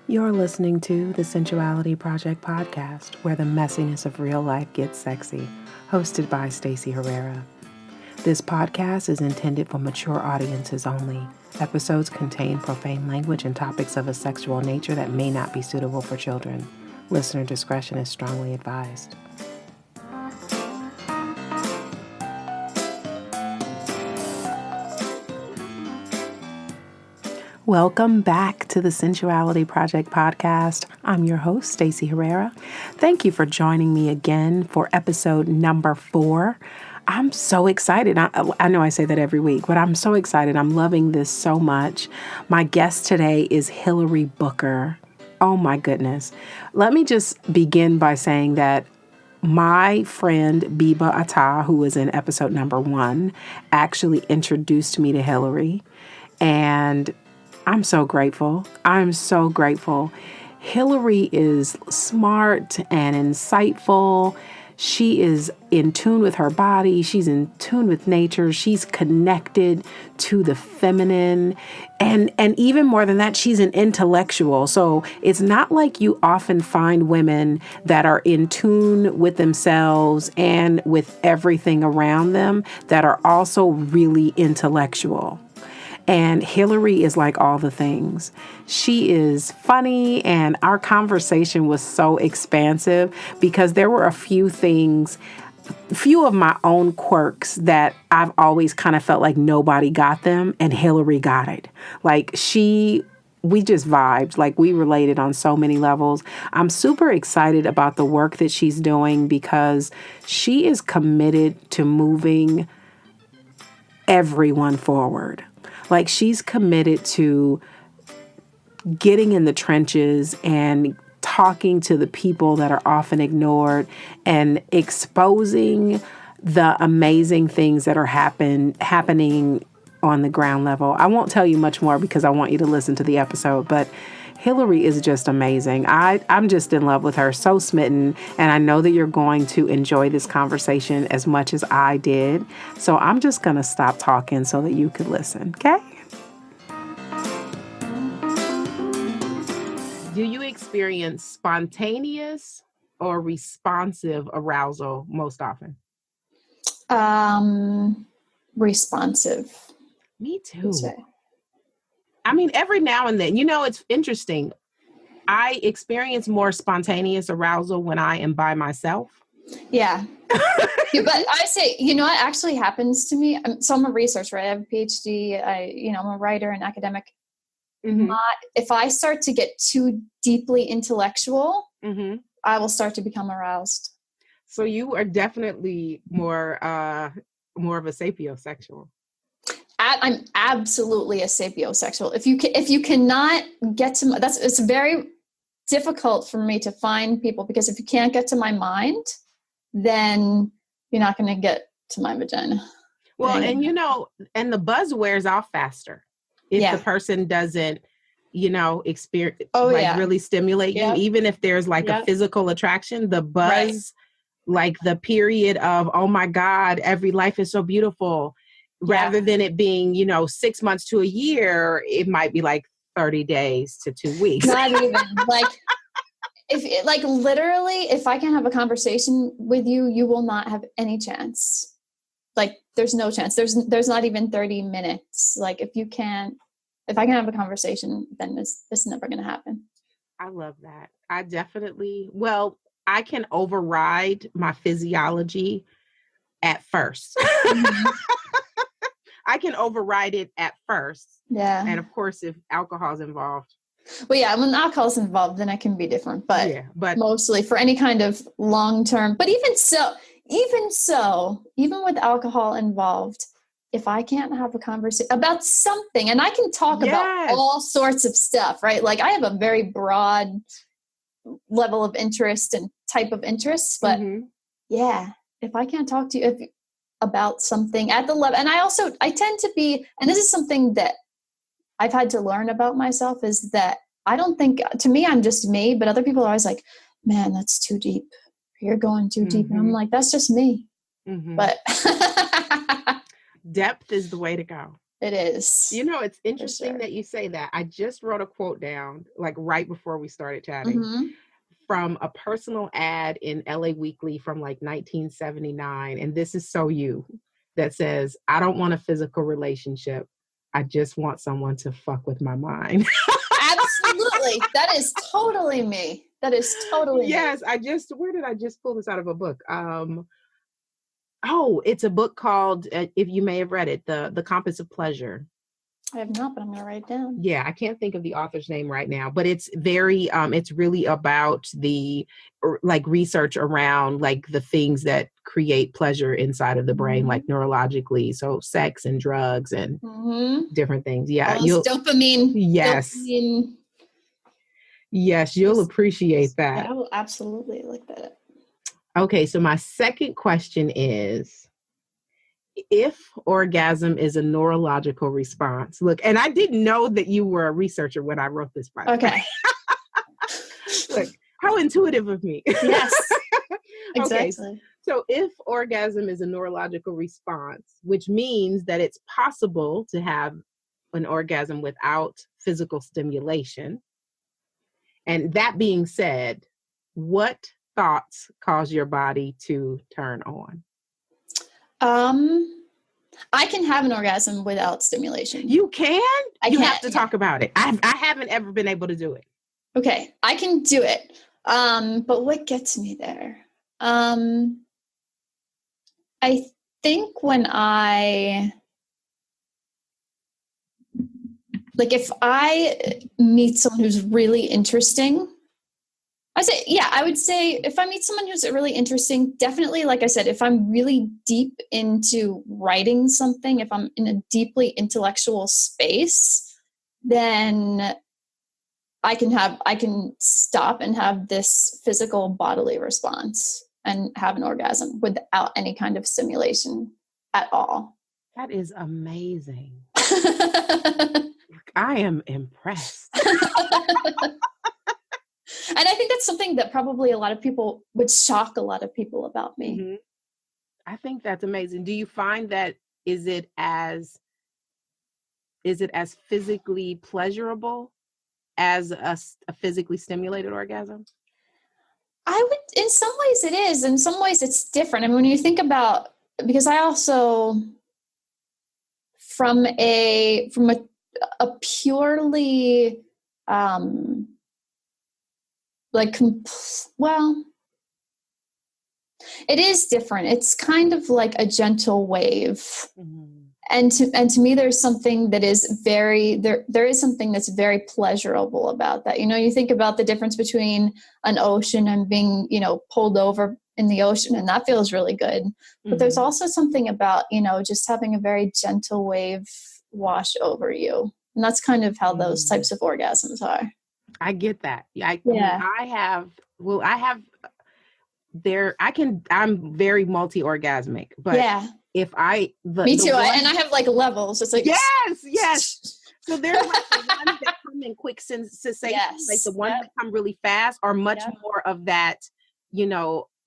You're listening to the Sensuality Project podcast, where the messiness of real life gets sexy, hosted by Stacey Herrera. This podcast is intended for mature audiences only. Episodes contain profane language and topics of a sexual nature that may not be suitable for children. Listener discretion is strongly advised. Welcome back to the Sensuality Project podcast. I'm your host, Stacey Herrera. Thank you for joining me again for episode number 4. I'm so excited. I know I say that every week, but I'm so excited. I'm loving this so much. My guest today is Hilary Booker. Oh my goodness. Let me just begin by saying that my friend Biba Atta, who was in episode number 1, actually introduced me to Hilary, and I'm so grateful. I'm so grateful. Hilary is smart and insightful. She is in tune with her body. She's in tune with nature. She's connected to the feminine. And even more than that, she's an intellectual. So it's not like you often find women that are in tune with themselves and with everything around them that are also really intellectual. And Hilary is like all the things. She is funny, and our conversation was so expansive because there were a few of my own quirks that I've always kind of felt like nobody got them, and Hilary got it. Like we just vibed, like we related on so many levels. I'm super excited about the work that she's doing because she is committed to moving everyone forward. Like she's committed to getting in the trenches and talking to the people that are often ignored and exposing the amazing things that are happening on the ground level. I won't tell you much more because I want you to listen to the episode, but Hilary is just amazing. I'm just in love with her, so smitten, and I know that you're going to enjoy this conversation as much as I did. So I'm just going to stop talking so that you could listen, okay? Do you experience spontaneous or responsive arousal most often? Responsive. Me too. I mean, every now and then, it's interesting. I experience more spontaneous arousal when I am by myself. Yeah. Yeah, but I say, what actually happens to me? So I'm a researcher. I have a PhD. I'm a writer and academic. Mm-hmm. If I start to get too deeply intellectual, mm-hmm. I will start to become aroused. So you are definitely more of a sapiosexual. I'm absolutely a sapiosexual. If you cannot get to it's very difficult for me to find people, because if you can't get to my mind, then you're not going to get to my vagina. Well, and the buzz wears off faster if the person doesn't, experience really stimulate you. Even if there's a physical attraction, the buzz, like the period of, oh my God, every life is so beautiful. Rather than it being, 6 months to a year, it might be like 30 days to 2 weeks. Not even literally, if I can't have a conversation with you, you will not have any chance. There's no chance. There's not even 30 minutes. If I can have a conversation, then this is never going to happen. I love that. I can override my physiology at first. Mm-hmm. I can override it at first. Yeah. And of course, if alcohol's involved. Well, yeah, when alcohol's involved, then it can be different. But mostly for any kind of long-term, but even with alcohol involved, if I can't have a conversation about something, and I can talk about all sorts of stuff, right? I have a very broad level of interest and type of interests, but if I can't talk to you about something at the level, and I tend to be, and this is something that I've had to learn about myself, is that I don't think, to me, I'm just me, but other people are always like, man, that's too deep. You're going too deep. And I'm like, that's just me. Mm-hmm. But depth is the way to go. It is. You know, it's interesting that you say that. I just wrote a quote down, like right before we started chatting, from a personal ad in LA Weekly from like 1979. And this is so you, that says, I don't want a physical relationship. I just want someone to fuck with my mind. Absolutely. That is totally me. That is totally yes, me. Where did I just pull this out of a book? Oh, it's a book called, if you may have read it, The Compass of Pleasure. I have not, but I'm going to write it down. Yeah, I can't think of the author's name right now, but it's very, it's really about the like research around like the things that create pleasure inside of the brain, like neurologically. So sex and drugs and different things. Yeah. Dopamine. Yes. Dopamine. Yes, you'll appreciate that. Yeah, I will absolutely like that. Okay, so my second question is, if orgasm is a neurological response. Look, and I didn't know that you were a researcher when I wrote this, by the way. Look, how intuitive of me. Yes, exactly. Okay, so if orgasm is a neurological response, which means that it's possible to have an orgasm without physical stimulation, and that being said, what thoughts cause your body to turn on? I can have an orgasm without stimulation. You can? You have to talk yeah. about it. I haven't ever been able to do it. Okay, I can do it. But what gets me there? I think when if I meet someone who's really interesting, I would say if I meet someone who's really interesting, definitely, like I said, if I'm really deep into writing something, if I'm in a deeply intellectual space, then I can stop and have this physical bodily response and have an orgasm without any kind of stimulation at all. That is amazing. I am impressed. And I think that's something that probably a lot of people would shock a lot of people about me. Mm-hmm. I think that's amazing. Do you find that is it as physically pleasurable as a physically stimulated orgasm? In some ways it is. In some ways it's different. I mean, when you think about, because I also, from a purely, it is different. It's kind of like a gentle wave. And to me, there's something that is there is something that's very pleasurable about that. You think about the difference between an ocean and being, pulled over in the ocean, and that feels really good. But there's also something about, just having a very gentle wave wash over you. And that's kind of how those types of orgasms are. I get that. I'm very multi-orgasmic, but if me too. And I have like levels. It's like, yes. So there's like the ones that come in quick sensation, like the ones that come really fast are much more of that,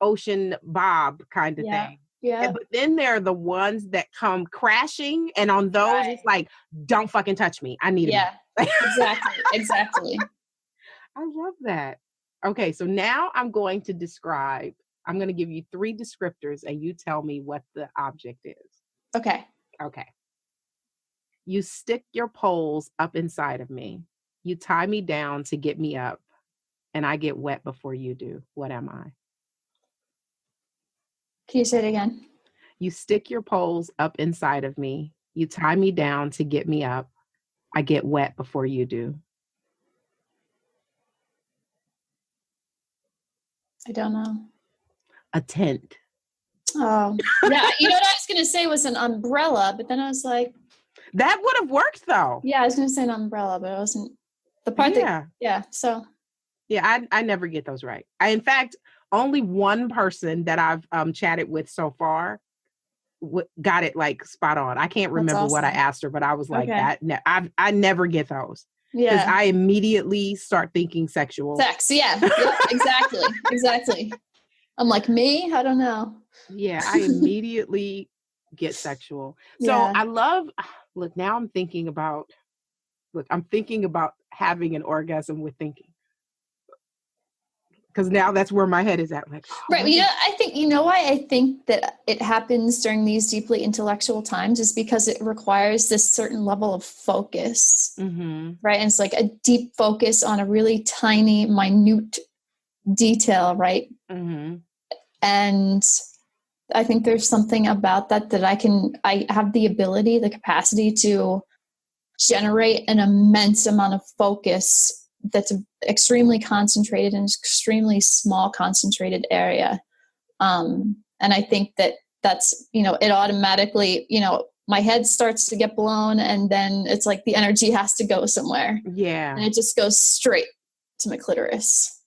ocean bob kind of thing. Yeah. But then there are the ones that come crashing, and on those it's like, don't fucking touch me. I need it. Yeah. Exactly. I love that. Okay, so now I'm going to give you 3 descriptors and you tell me what the object is. Okay. You stick your poles up inside of me. You tie me down to get me up, and I get wet before you do. What am I? Can you say it again? You stick your poles up inside of me. You tie me down to get me up. I get wet before you do. I don't know. A tent. Oh, yeah. You know what I was going to say was an umbrella, but then I was like, that would have worked though. Yeah, I was going to say an umbrella, but it wasn't the part so. Yeah, I never get those right. In fact, only one person that I've chatted with so far got it like spot on. I can't remember what I asked her, but I was like, I never get those. Yeah. Because I immediately start thinking sexual. Sex, yeah. Exactly. I'm like, me? I don't know. Yeah, I immediately get sexual. So I love, Look, now I'm thinking about having an orgasm with thinking. Because now that's where my head is at. Like, oh, right. I think, why I think that it happens during these deeply intellectual times is because it requires this certain level of focus, mm-hmm. right? And it's like a deep focus on a really tiny, minute detail, right? Mm-hmm. And I think there's something about that I have the ability, the capacity to generate an immense amount of focus that's extremely concentrated in an extremely small concentrated area. And I think that's, it automatically, my head starts to get blown, and then it's like the energy has to go somewhere. Yeah. And it just goes straight to my clitoris.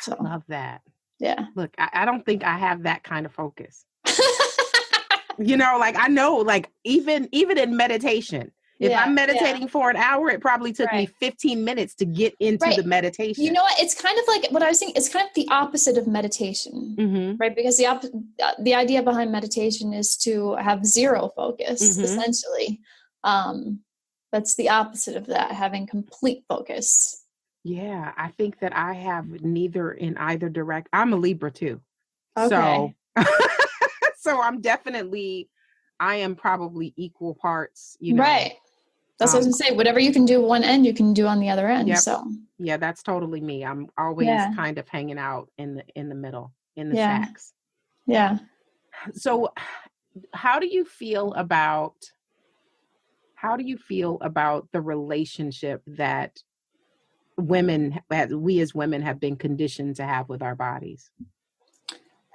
So I love that. Yeah. Look, I don't think I have that kind of focus. Like I know, like even in meditation, if I'm meditating for an hour, it probably took me 15 minutes to get into the meditation. You know what? It's kind of like what I was saying. It's kind of the opposite of meditation, mm-hmm. right? Because the idea behind meditation is to have zero focus, mm-hmm. essentially. That's the opposite of that, having complete focus. Yeah, I think that I have neither in either direct. I'm a Libra too. Okay. So I am probably equal parts, Right. That's what I was going to say. Whatever you can do one end, you can do on the other end. Yep. So yeah, that's totally me. I'm always kind of hanging out in the middle, in the sacks. Yeah. So how do you feel about the relationship that we as women have been conditioned to have with our bodies?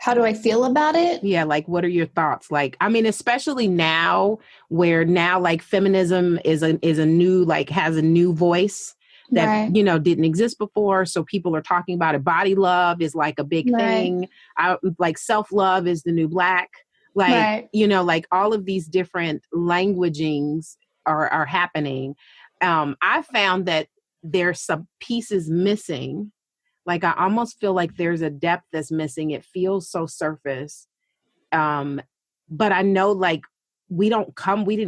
How do I feel about it? Yeah, like what are your thoughts? Like, I mean, especially now where like feminism is a new, like has a new voice that, didn't exist before. So people are talking about it. Body love is like a big thing. Like self-love is the new black. Like, like all of these different languagings are happening. I found that there's some pieces missing. Like, I almost feel like there's a depth that's missing. It feels so surface. But I know, like, we didn't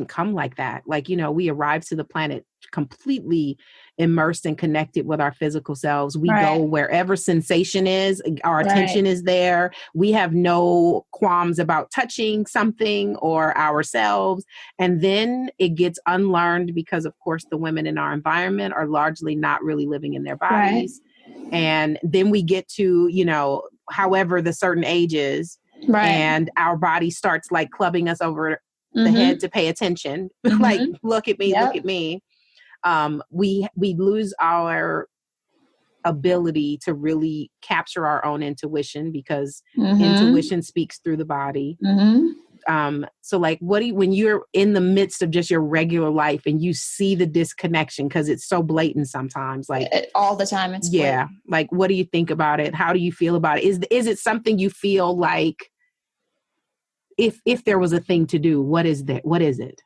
come like that. Like, we arrived to the planet completely immersed and connected with our physical selves. We go wherever sensation is, our attention is there. We have no qualms about touching something or ourselves. And then it gets unlearned because, of course, the women in our environment are largely not really living in their bodies. And then we get to, however the certain age is, and our body starts like clubbing us over the head to pay attention. Like, look at me, look at me. We lose our ability to really capture our own intuition because intuition speaks through the body. So like, when you're in the midst of just your regular life and you see the disconnection, because it's so blatant sometimes, like all the time. It's blatant. Like, what do you think about it? How do you feel about it? Is it something you feel like if there was a thing to do, what is that? What is it?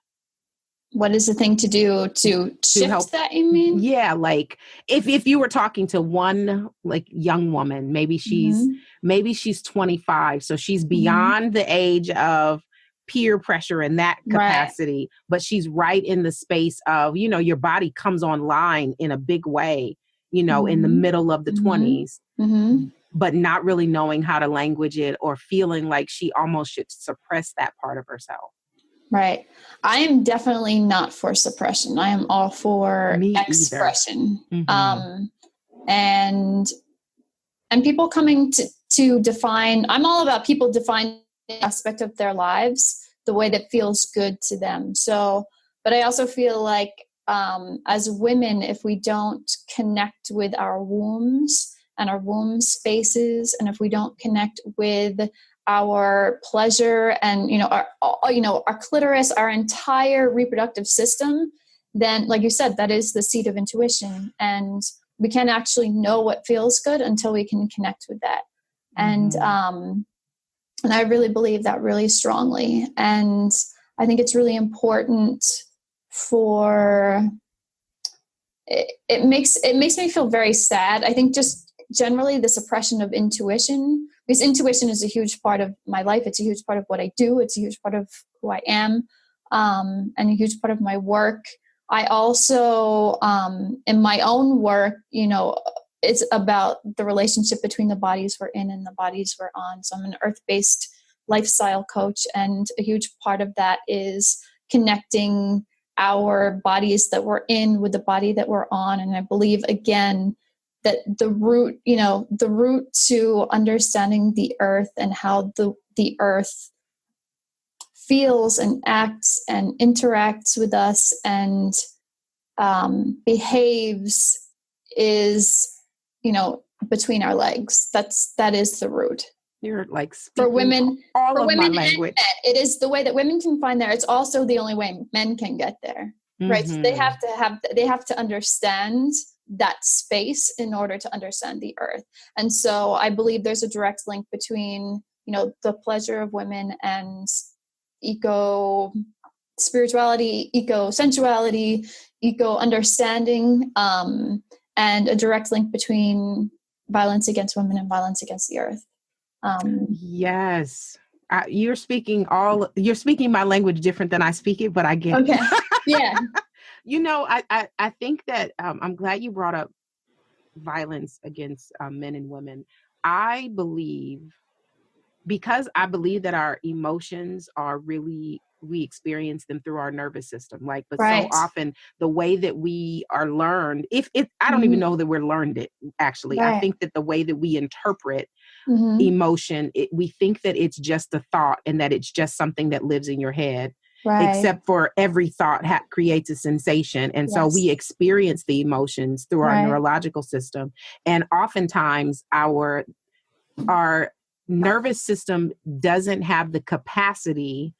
What is the thing to do to shift help, that, you mean? Yeah. Like if you were talking to one like young woman, maybe she's 25. So she's beyond the age of peer pressure in that capacity, but she's right in the space of, your body comes online in a big way, in the middle of the 20s, but not really knowing how to language it or feeling like she almost should suppress that part of herself. Right. I am definitely not for suppression. I am all for expression. And people coming to define, I'm all about people defining an aspect of their lives the way that feels good to them. So, but I also feel like as women, if we don't connect with our wombs and our womb spaces, and if we don't connect with our pleasure and our clitoris, our entire reproductive system, then, like you said, that is the seat of intuition, and we can't actually know what feels good until we can connect with that. And I really believe that really strongly, and I think it's really important for it makes me feel very sad. I think just generally the suppression of intuition, because intuition is a huge part of my life. It's a huge part of what I do. It's a huge part of who I am. and a huge part of my work. I also, in my own work, it's about the relationship between the bodies we're in and the bodies we're on. So I'm an earth-based lifestyle coach, and a huge part of that is connecting our bodies that we're in with the body that we're on. And I believe, again, that the root to understanding the earth and how the earth feels and acts and interacts with us and behaves is, between our legs. That is the root. You're like for women, all for of women my language. And men. It is the way that women can find there. It's also the only way men can get there, right? So they have to understand that space in order to understand the earth. And so I believe there's a direct link between, the pleasure of women and eco spirituality, eco sensuality, eco understanding, and a direct link between violence against women and violence against the earth. Yes. You're speaking my language different than I speak it, but I get it. Okay. Yeah. I think that I'm glad you brought up violence against men and women. Because I believe that our emotions are really, we experience them through our nervous system. But right. So often the way that we are learned, I don't even know that we're learned it, actually. Right. I think that the way that we interpret emotion, we think that it's just a thought and that it's just something that lives in your head. Right. Except for every thought creates a sensation. And so we experience the emotions through our neurological system. And oftentimes our nervous system doesn't have the capacity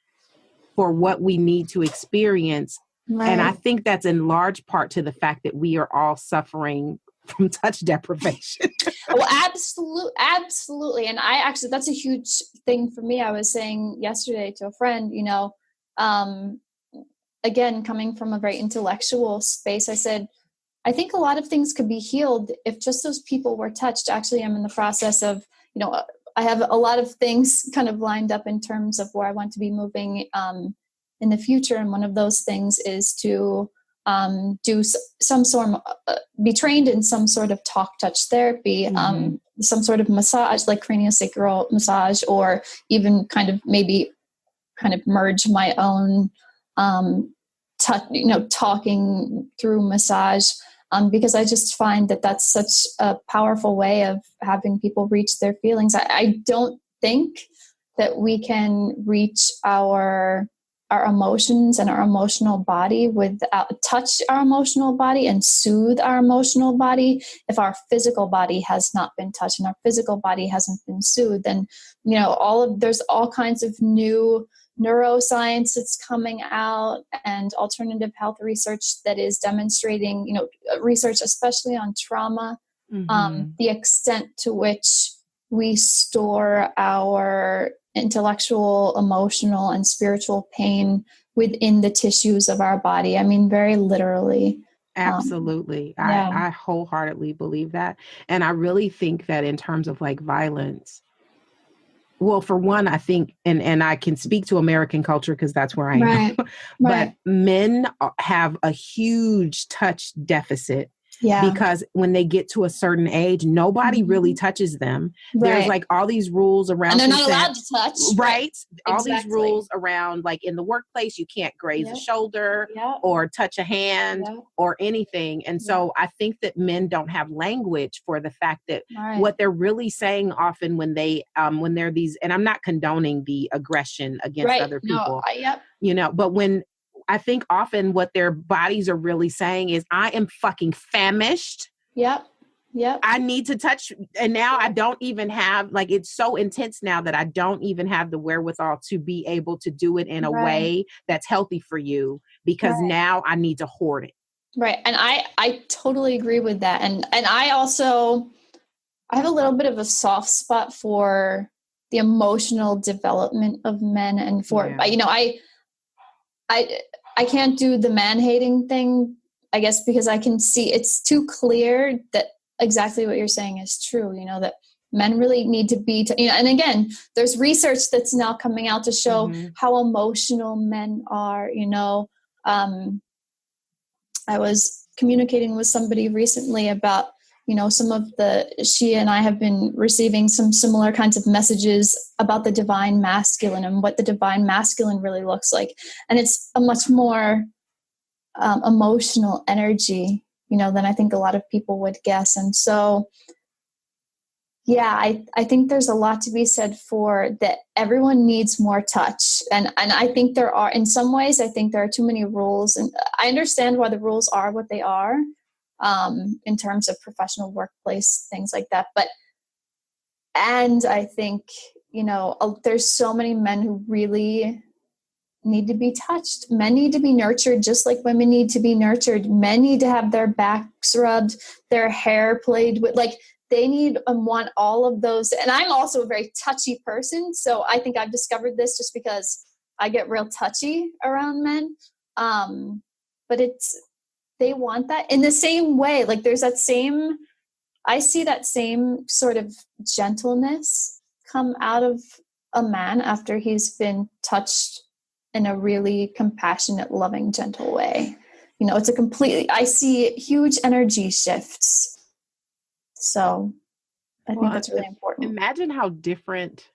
for what we need to experience. Right. And I think that's in large part to the fact that we are all suffering from touch deprivation. Well, absolutely. And that's a huge thing for me. I was saying yesterday to a friend, again, coming from a very intellectual space, I said, I think a lot of things could be healed if just those people were touched. Actually, I'm in the process of, I have a lot of things kind of lined up in terms of where I want to be moving in the future. And one of those things is to do some sort of, be trained in some sort of touch therapy, some sort of massage, like craniosacral massage, or even kind of merge my own talking through massage. Because I just find that that's such a powerful way of having people reach their feelings. I don't think that we can reach our emotions and our emotional body touch our emotional body and soothe our emotional body if our physical body has not been touched and our physical body hasn't been soothed. And there's all kinds of new neuroscience that's coming out and alternative health research that is demonstrating, research especially on trauma, the extent to which we store our intellectual, emotional, and spiritual pain within the tissues of our body. I mean, very literally. Absolutely. I wholeheartedly believe that. And I really think that in terms of violence, well, for one, I think, and I can speak to American culture because that's where I am, but men have a huge touch deficit. Yeah. Because when they get to a certain age, nobody really touches them. Right. There's all these rules around. And they're not allowed to touch. Right. All these rules around, in the workplace, you can't graze a shoulder or touch a hand or anything. And so I think that men don't have language for the fact that what they're really saying often when they're these, and I'm not condoning the aggression against other people, but when I think often what their bodies are really saying is, I am fucking famished. Yep. I need to touch. And now I don't even have, it's so intense now that I don't even have the wherewithal to be able to do it in a way that's healthy for you, because now I need to hoard it. Right. And I totally agree with that. And I have a little bit of a soft spot for the emotional development of men and for, I can't do the man-hating thing, I guess, because I can see it's too clear that exactly what you're saying is true, that Men really need to be, and again, there's research that's now coming out to show how emotional men are. I was communicating with somebody recently about, she and I have been receiving some similar kinds of messages about the divine masculine and what the divine masculine really looks like. And it's a much more emotional energy, than I think a lot of people would guess. And so, yeah, I think there's a lot to be said for that. Everyone needs more touch. And I think there are, in some ways, I think there are too many rules. And I understand why the rules are what they are, in terms of professional workplace, things like that. And I think, there's so many men who really need to be touched. Men need to be nurtured just like women need to be nurtured. Men need to have their backs rubbed, their hair played with, like, they need and want all of those. And I'm also a very touchy person. So I think I've discovered this just because I get real touchy around men. But they want that in the same way. Like there's I see that same sort of gentleness come out of a man after he's been touched in a really compassionate, loving, gentle way. I see huge energy shifts. So I think that's really important. Imagine how different,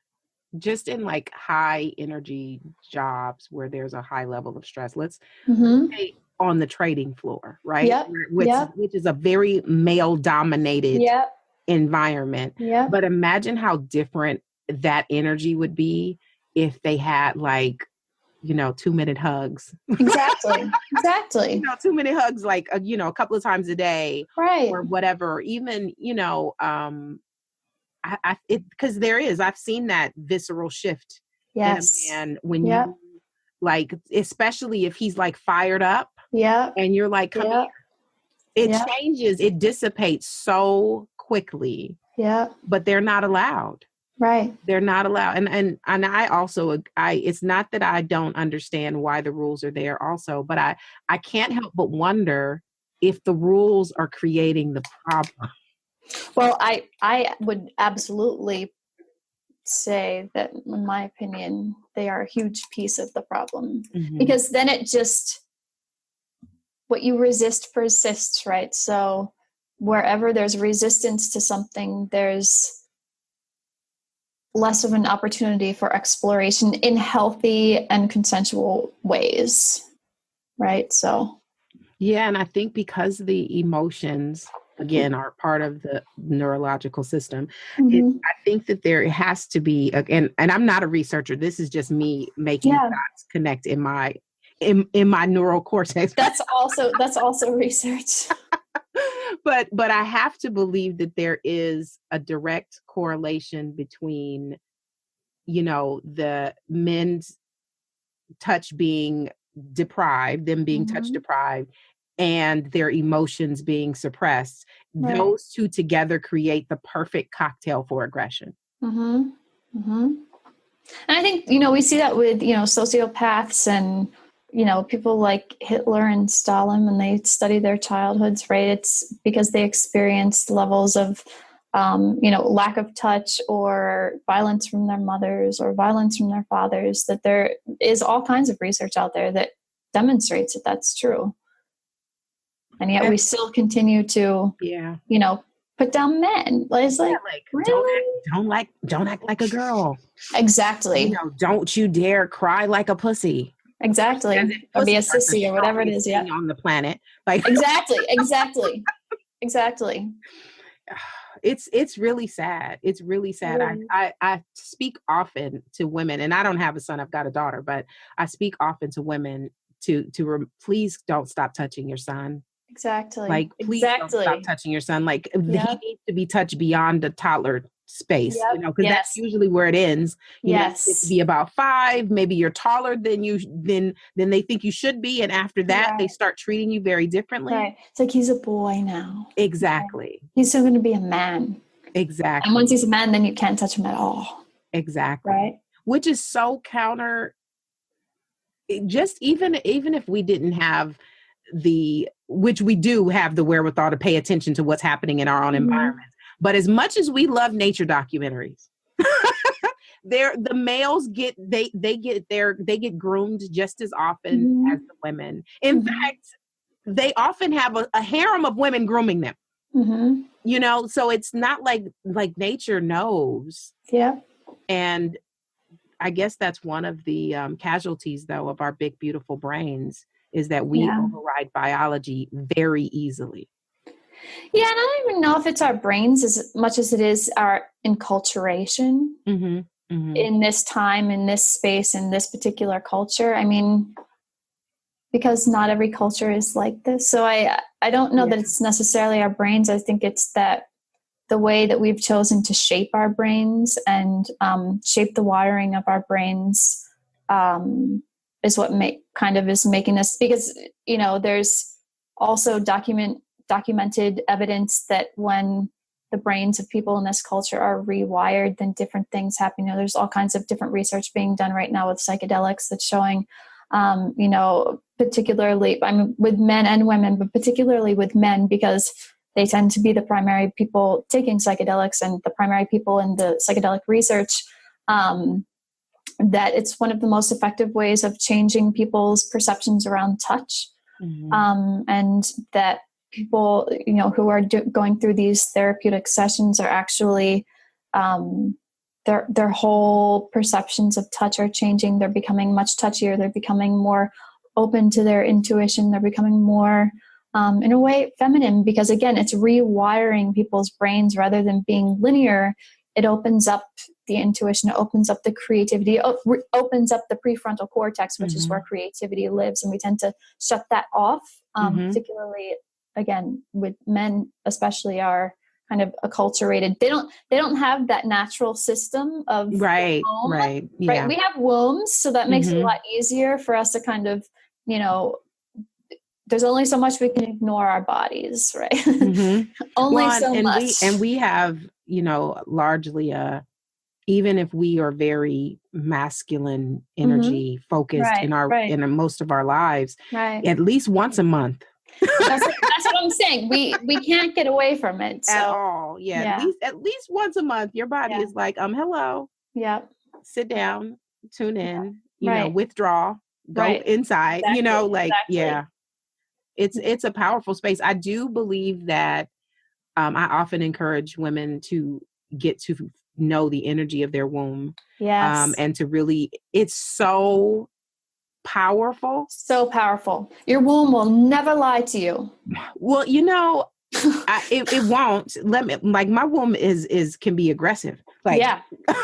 just in like high energy jobs where there's a high level of stress. Let's say on the trading floor, right? Yep. Which is a very male dominated environment. Yep. But imagine how different that energy would be if they had 2-minute hugs. Exactly. 2-minute hugs, like, a couple of times a day, right? Or whatever. Even, because I've seen that visceral shift in a man when you, like, especially if he's like fired up, and you're like, come here. It changes, it dissipates so quickly. But they're not allowed. Right. They're not allowed. And I also, it's not that I don't understand why the rules are there also, but I can't help but wonder if the rules are creating the problem. Well, I would absolutely say that, in my opinion, they are a huge piece of the problem, because then what you resist persists, right? So wherever there's resistance to something, there's less of an opportunity for exploration in healthy and consensual ways, right? So yeah, and I think because the emotions, again, are part of the neurological system, I think that there has to be, and I'm not a researcher, this is just me making dots connect in my neural cortex. That's also research. But I have to believe that there is a direct correlation between, the men's touch being deprived, them being touch deprived, and their emotions being suppressed. Right. Those two together create the perfect cocktail for aggression. And I think, we see that with, sociopaths and, people like Hitler and Stalin, when they study their childhoods, right? It's because they experienced levels of, lack of touch or violence from their mothers or violence from their fathers, that there is all kinds of research out there that demonstrates that that's true. And yet we still continue to, put down men. It's like, really? Don't act like a girl. Exactly. Don't you dare cry like a pussy. Exactly. Or be a sissy or whatever it is. Yeah. On the planet. Like exactly. It's really sad. It's really sad. I speak often to women, and I don't have a son, I've got a daughter, but I speak often to women to please don't stop touching your son. Exactly. Like, please don't stop touching your son. Like, he needs to be touched beyond the toddler space, because that's usually where it ends. You know, it's to be about 5, maybe you're taller than they think you should be. And after that, they start treating you very differently. Right. It's like, he's a boy now. Exactly. He's still going to be a man. Exactly. And once he's a man, then you can't touch him at all. Exactly. Right. Which is so counter. Just even if we didn't have which we do have the wherewithal to pay attention to what's happening in our own environment. But as much as we love nature documentaries, the males get groomed just as often as the women. In fact, they often have a harem of women grooming them. So it's not like nature knows. Yeah. And I guess that's one of the casualties, though, of our big, beautiful brains, is that we override biology very easily. Yeah, and I don't even know if it's our brains as much as it is our enculturation in this time, in this space, in this particular culture. I mean, because not every culture is like this. So I don't know that it's necessarily our brains. I think it's that the way that we've chosen to shape our brains and shape the wiring of our brains is what is making us, because, there's also documented evidence that when the brains of people in this culture are rewired, then different things happen. There's all kinds of different research being done right now with psychedelics that's showing, particularly, with men and women, but particularly with men, because they tend to be the primary people taking psychedelics and the primary people in the psychedelic research, that it's one of the most effective ways of changing people's perceptions around touch. And that people, who are going through these therapeutic sessions are actually, their whole perceptions of touch are changing. They're becoming much touchier. They're becoming more open to their intuition. They're becoming more, in a way, feminine, because again, it's rewiring people's brains rather than being linear. It opens up the intuition, it opens up the creativity, opens up the prefrontal cortex, which is where creativity lives. And we tend to shut that off, particularly, again, with men, especially, are kind of acculturated. They don't have that natural system of right. Yeah. We have wombs, so that makes it a lot easier for us to kind of, there's only so much we can ignore our bodies, right? Only so much. We have, largely even if we are very masculine energy focused in most of our lives, at least once a month. That's what I'm saying. We can't get away from it at all. Yeah. At least once a month, your body is like, hello. Yeah. Sit down, tune in, withdraw, go inside, exactly. It's a powerful space. I do believe that I often encourage women to get to know the energy of their womb. Yes. And to really, it's so powerful. So powerful. Your womb will never lie to you. Well, it won't. My womb can be aggressive. Yeah. But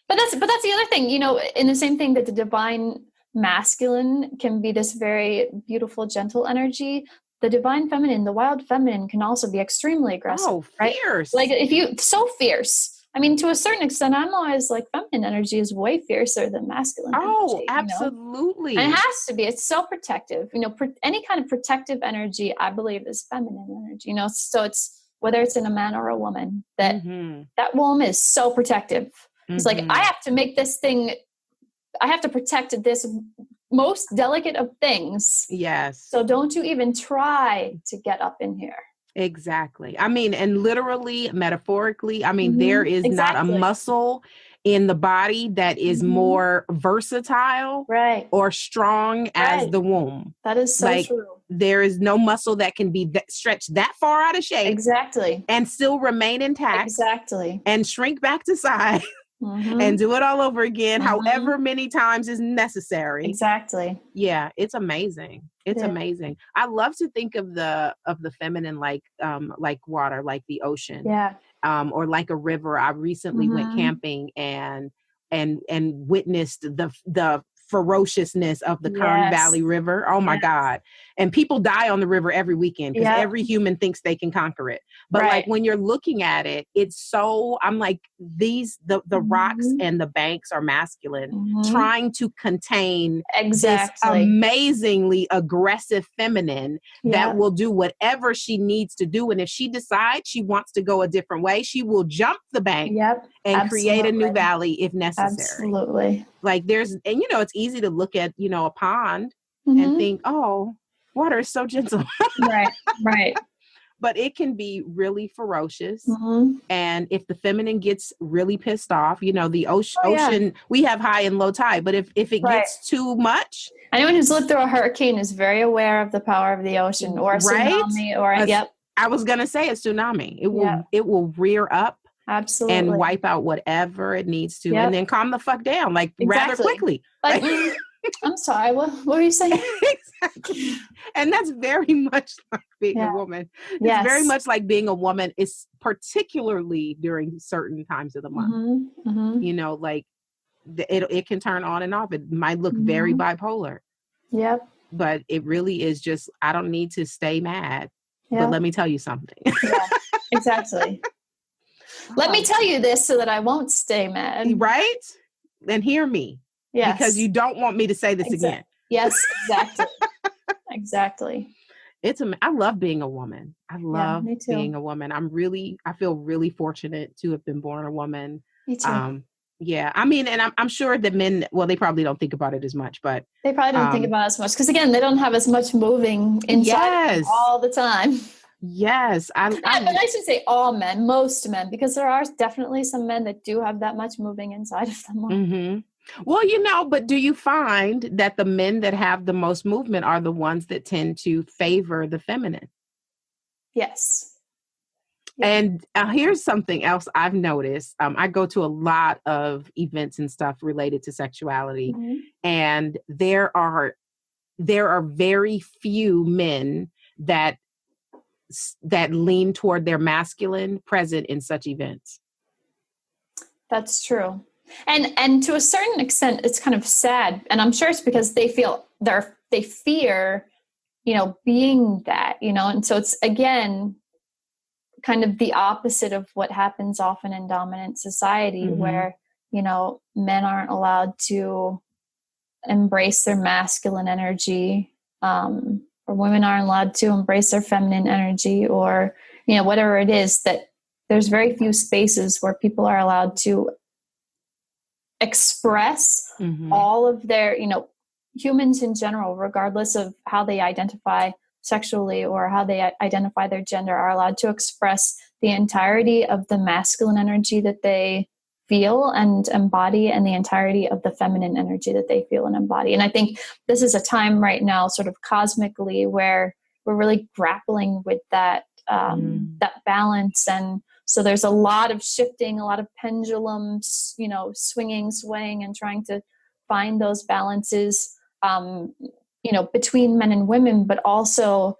that's the other thing, in the same thing that the divine masculine can be this very beautiful, gentle energy. The divine feminine, the wild feminine, can also be extremely aggressive. Oh, fierce. Right? So fierce. I mean, to a certain extent, I'm always like, feminine energy is way fiercer than masculine energy. Oh, absolutely. And it has to be. It's so protective. Any kind of protective energy, I believe, is feminine energy. So it's, whether it's in a man or a woman, that womb is so protective. It's like, I have to make this thing, I have to protect this most delicate of things. Yes. So don't you even try to get up in here. Exactly. And literally, metaphorically, there is not a muscle in the body that is more versatile or strong as the womb. That is so true. There is no muscle that can be stretched that far out of shape. Exactly. And still remain intact. Exactly. And shrink back to size. And do it all over again, however many times is necessary. Exactly. Yeah, it's amazing. It's amazing. I love to think of the feminine like water, like the ocean. Yeah. Or like a river. I recently went camping and witnessed the ferociousness of the Kern Valley River. Oh my God. And people die on the river every weekend because every human thinks they can conquer it. But like when you're looking at it, it's so, I'm like, the rocks and the banks are masculine, trying to contain this amazingly aggressive feminine that will do whatever she needs to do. And if she decides she wants to go a different way, she will jump the bank and create a new valley if necessary. Absolutely. Like it's easy to look at, a pond and think, oh, water is so gentle. Right. but it can be really ferocious. And if the feminine gets really pissed off, the ocean, we have high and low tide, but if it gets too much. Anyone who's lived through a hurricane is very aware of the power of the ocean, or a tsunami, or I was going to say a tsunami. It will rear up. Absolutely. And wipe out whatever it needs to, and then calm the fuck down, rather quickly. I'm sorry, what were you saying? Exactly. And that's very much like being a woman. It's very much like being a woman, is particularly during certain times of the month. It can turn on and off. It might look very bipolar. Yep. But it really is just, I don't need to stay mad. But let me tell you something. Yeah, exactly. Let me tell you this so that I won't stay mad. Right? And hear me. Yes. Because you don't want me to say this again. Yes, exactly. Exactly. I love being a woman. I love being a woman. I feel really fortunate to have been born a woman. Me too. I mean, and I'm sure that men, well, they probably don't think about it as much, but they probably don't think about it as much because, again, they don't have as much moving inside all the time. Yes. But I should say all men, most men, because there are definitely some men that do have that much moving inside of them. Mm-hmm. Well, but do you find that the men that have the most movement are the ones that tend to favor the feminine? Yes. And here's something else I've noticed. I go to a lot of events and stuff related to sexuality, and there are very few men that lean toward their masculine present in such events. That's true. And to a certain extent, it's kind of sad. And I'm sure it's because they fear, being that, and so it's, again, kind of the opposite of what happens often in dominant society, where, men aren't allowed to embrace their masculine energy, or women aren't allowed to embrace their feminine energy, or, whatever it is, that there's very few spaces where people are allowed to express all of their, humans in general, regardless of how they identify sexually or how they identify their gender, are allowed to express the entirety of the masculine energy that they feel and embody, and the entirety of the feminine energy that they feel and embody. And I think this is a time right now, sort of cosmically, where we're really grappling with that that balance. And so there's a lot of shifting, a lot of pendulums, swinging, swaying, and trying to find those balances, between men and women, but also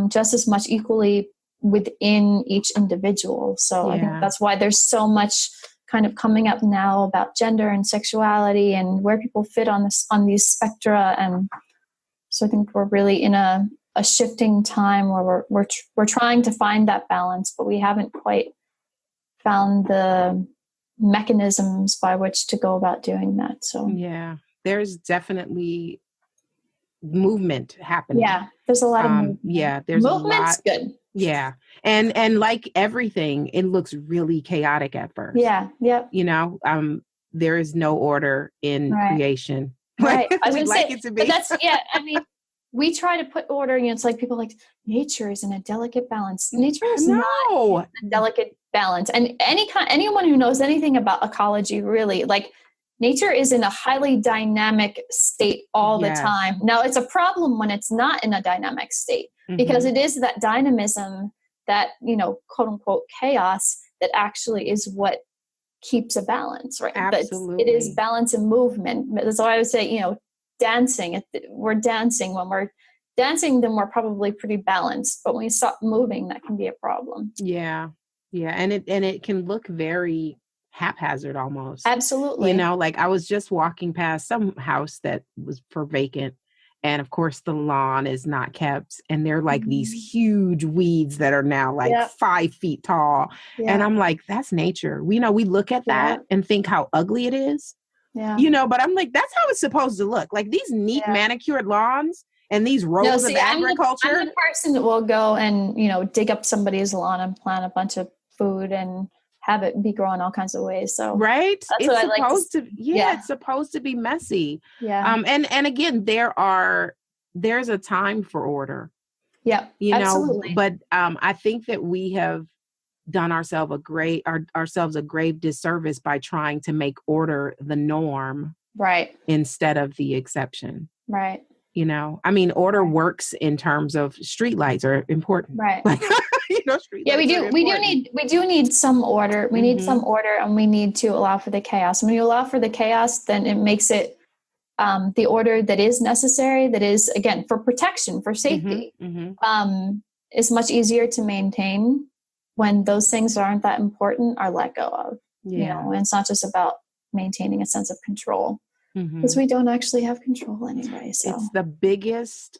just as much equally within each individual. So I think that's why there's so much kind of coming up now about gender and sexuality and where people fit on these spectra. And so I think we're really in a shifting time where we're trying to find that balance, but we haven't quite found the mechanisms by which to go about doing that. So there's definitely movement happening. Yeah, there's a lot of movement. There's movement's a lot. Good. Yeah. And like everything, it looks really chaotic at first. Yeah. Yep. There is no order in creation. Right. I was We'd like it to be. But that's, I mean, we try to put order, it's like people like, nature is in a delicate balance. Nature is not a delicate balance. And anyone who knows anything about ecology, really, like, nature is in a highly dynamic state all the time. Now, it's a problem when it's not in a dynamic state, because it is that dynamism, that, quote unquote chaos, that actually is what keeps a balance, right? Absolutely. But it is balance and movement. That's why I would say, dancing. We're dancing. When we're dancing, then we're probably pretty balanced. But when we stop moving, that can be a problem. Yeah. Yeah. And it can look very haphazard almost. Absolutely. Like I was just walking past some house that was for vacant, and of course the lawn is not kept, and they're like these huge weeds that are now like 5 feet tall. And I'm like, that's nature. We look at that and think how ugly it is. But I'm like, that's how it's supposed to look. Like these neat manicured lawns and these rows of agriculture. I'm the person that will go and dig up somebody's lawn and plant a bunch of food and have it be grown all kinds of ways. So that's what it's I like supposed to it's supposed to be messy. Yeah. And again, there's a time for order. Yeah, absolutely. But I think that we have done ourselves a grave disservice by trying to make order the norm, right, instead of the exception. right. I mean, order works in terms of streetlights are important. Right. Like, Yeah, we streetlights are do. important. We do need some order. We need some order, and we need to allow for the chaos. When you allow for the chaos, then it makes it the order that is necessary. That is, again, for protection, for safety. Is much easier to maintain when those things aren't that important, are let go of. Yeah. And it's not just about maintaining a sense of control, because we don't actually have control anyway. So it's the biggest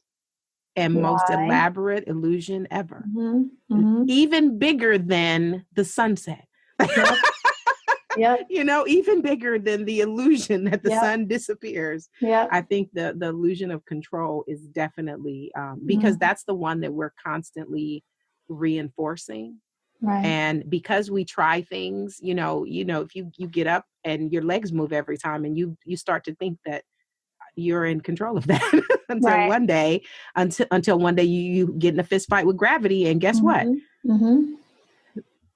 and most elaborate illusion ever. Even bigger than the sunset. Yep. Even bigger than the illusion that the sun disappears. Yeah. I think the illusion of control is definitely because that's the one that we're constantly reinforcing. Right. And because we try things, if you get up and your legs move every time, and you start to think that you're in control of that until one day you get in a fist fight with gravity, and guess what?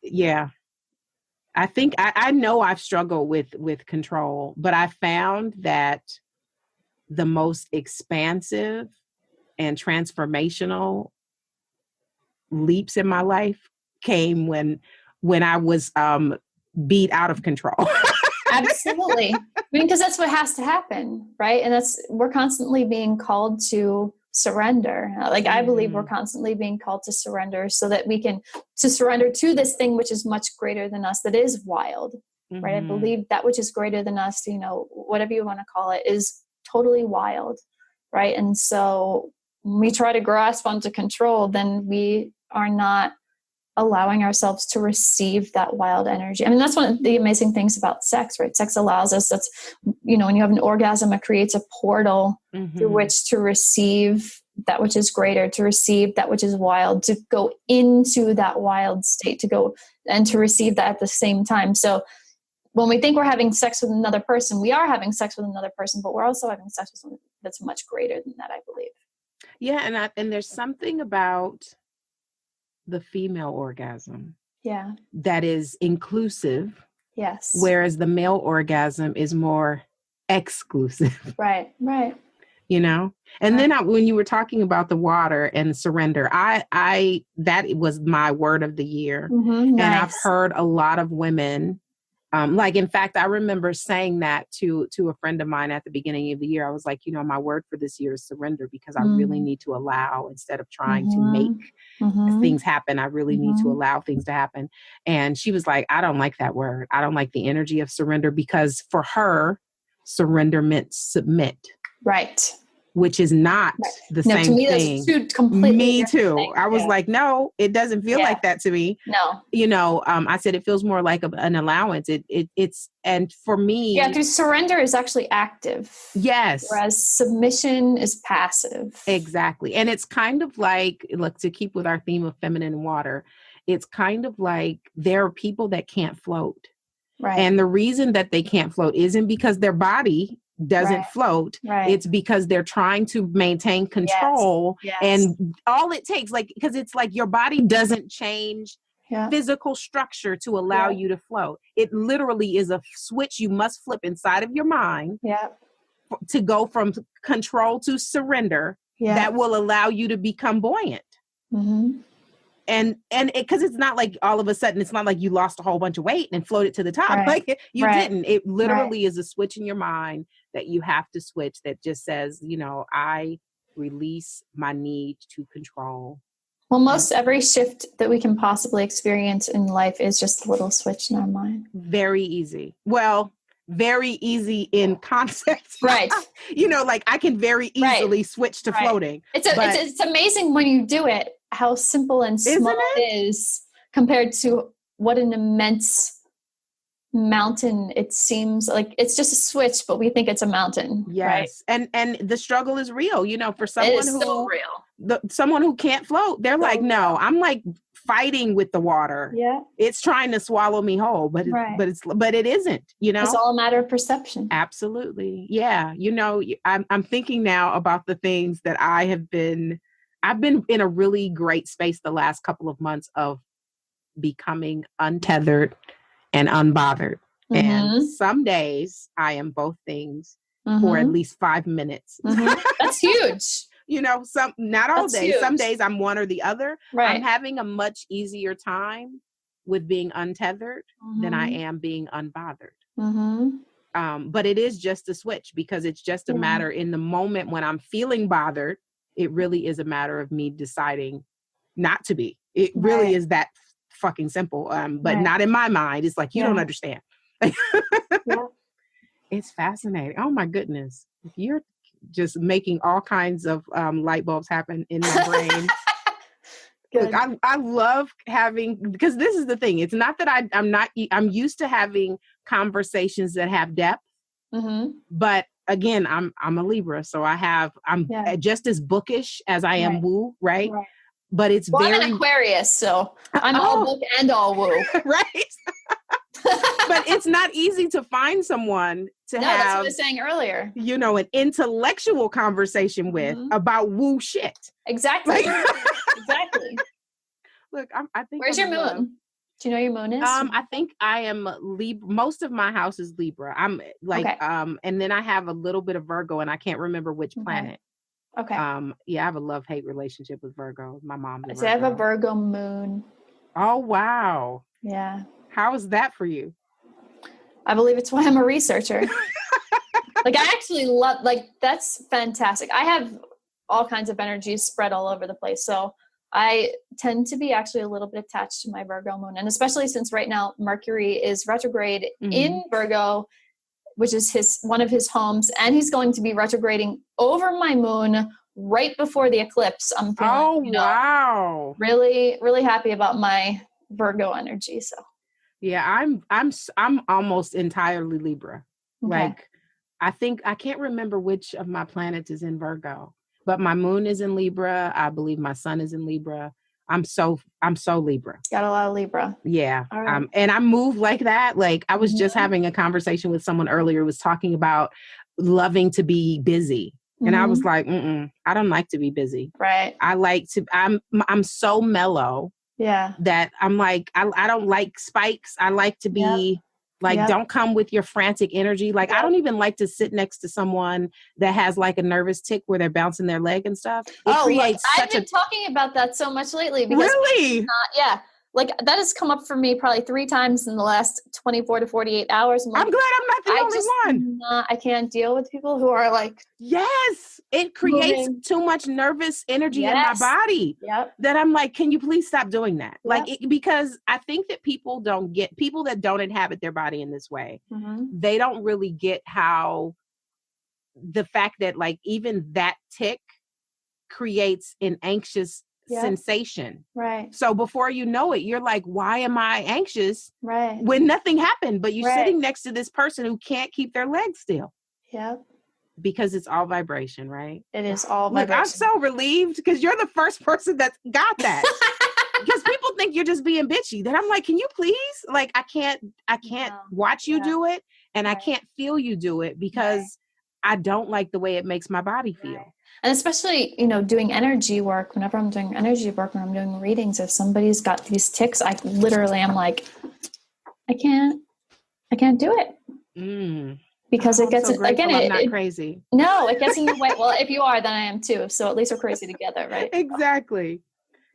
Yeah. I think I know I've struggled with control, but I found that the most expansive and transformational leaps in my life came when I was beat out of control. Absolutely. I mean, because that's what has to happen, right? And we're constantly being called to surrender. I believe we're constantly being called to surrender, so that we can surrender to this thing which is much greater than us, that is wild, right? I believe that which is greater than us, whatever you want to call it, is totally wild, right? And so when we try to grasp onto control, then we are not allowing ourselves to receive that wild energy. I mean, that's one of the amazing things about sex, right? Sex allows us, when you have an orgasm, it creates a portal through which to receive that which is greater, to receive that which is wild, to go into that wild state, to go and to receive that at the same time. So when we think we're having sex with another person, we are having sex with another person, but we're also having sex with someone that's much greater than that, I believe. Yeah. And there's something about the female orgasm that is inclusive. Yes. Whereas the male orgasm is more exclusive. Right. And then when you were talking about the water and surrender, I that was my word of the year. And I've heard a lot of women, in fact, I remember saying that to a friend of mine at the beginning of the year. I was like, my word for this year is surrender, because I really need to allow, instead of trying to make things happen. I really need to allow things to happen. And she was like, I don't like that word. I don't like the energy of surrender, because for her, surrender meant submit. Right. Which is not the same to me, thing. That's two completely me too. Things. I was like, no, it doesn't feel like that to me. No. I said it feels more like an allowance. It's and for me, because surrender is actually active. Yes. Whereas submission is passive. Exactly. And it's kind of like, look, to keep with our theme of feminine water, it's kind of like there are people that can't float. Right. And the reason that they can't float isn't because their body doesn't float. Right. It's because they're trying to maintain control. Yes. And all it takes, because it's like your body doesn't change physical structure to allow you to float. It literally is a switch you must flip inside of your mind to go from control to surrender that will allow you to become buoyant. And because it's not like all of a sudden, it's not like you lost a whole bunch of weight and floated to the top. Like you didn't. It literally is a switch in your mind that you have to switch, that just says, I release my need to control. Well, most every shift that we can possibly experience in life is just a little switch in our mind. Very easy. Well, very easy in concept. Right. I can very easily switch to floating. It's amazing when you do it, how simple and small it is compared to what an immense mountain it seems like. It's just a switch, but we think it's a mountain. Yes. Right? And the struggle is real, for someone so real. Someone who can't float, they're like, no, I'm like fighting with the water. Yeah. It's trying to swallow me whole, but it isn't, It's all a matter of perception. Absolutely. Yeah. I'm thinking now about the things that I have been I've been in a really great space the last couple of months of becoming untethered and unbothered. And some days I am both things for at least 5 minutes. That's huge. Not all days. Huge. Some days I'm one or the other. Right. I'm having a much easier time with being untethered than I am being unbothered. But it is just a switch, because it's just a matter in the moment when I'm feeling bothered. It really is a matter of me deciding not to be. It really is that fucking simple. But not in my mind. It's like, you don't understand. It's fascinating. Oh my goodness. If you're just making all kinds of light bulbs happen in my brain. Look, I love having, because this is the thing. It's not that I'm used to having conversations that have depth, but again, I'm a Libra. So I'm just as bookish as I am woo. Right. But it's I'm an Aquarius. So I'm all book and all woo. Right. But it's not easy to find someone to have, that's what I was saying earlier, an intellectual conversation with about woo shit. Exactly. Exactly. Look, I think. Where's your moon? Do you know your moon is? I think I am Libra. Most of my house is Libra. I'm like, and then I have a little bit of Virgo, and I can't remember which planet. Okay. I have a love-hate relationship with Virgo. My mom's a Virgo. So I have a Virgo moon. Oh, wow. Yeah. How is that for you? I believe it's why I'm a researcher. I actually love, that's fantastic. I have all kinds of energies spread all over the place. So I tend to be actually a little bit attached to my Virgo moon. And especially since right now Mercury is retrograde in Virgo, which is one of his homes. And he's going to be retrograding over my moon right before the eclipse. I'm feeling, wow. Really, really happy about my Virgo energy. So yeah, I'm almost entirely Libra. Okay. I think I can't remember which of my planets is in Virgo, but my moon is in Libra. I believe my sun is in Libra. I'm so Libra. Got a lot of Libra. Yeah. All right. And I move like that. I was just having a conversation with someone earlier who was talking about loving to be busy. And I was like, I don't like to be busy. Right. I like to, I'm so mellow. Yeah. That I'm like, I don't like spikes. I like to be don't come with your frantic energy. I don't even like to sit next to someone that has a nervous tick where they're bouncing their leg and stuff. I've been talking about that so much lately. Because really? That has come up for me probably 3 times in the last 24 to 48 hours. I'm glad I'm not the only one. I can't deal with people who are yes, it creates too much nervous energy in my body. Yep. That I'm like, can you please stop doing that? Because I think that people that don't inhabit their body in this way, they don't really get how the fact that even that tick creates an anxious sensation. Right. So before you know it, you're like, why am I anxious? Right. When nothing happened, but you're sitting next to this person who can't keep their legs still. Yep. Because it's all vibration, right? It is all vibration. Look, I'm so relieved because you're the first person that's got that. Because people think you're just being bitchy. Then I'm like, can you please? I can't watch you do it, and I can't feel you do it because I don't like the way it makes my body feel. Right. And especially, doing energy work, whenever I'm doing energy work, when I'm doing readings, if somebody's got these tics, I literally am like, I can't do it. Because it gets, again, I'm not crazy. No, it gets in the way. Well, if you are, then I am too. So at least we're crazy together, right? Exactly.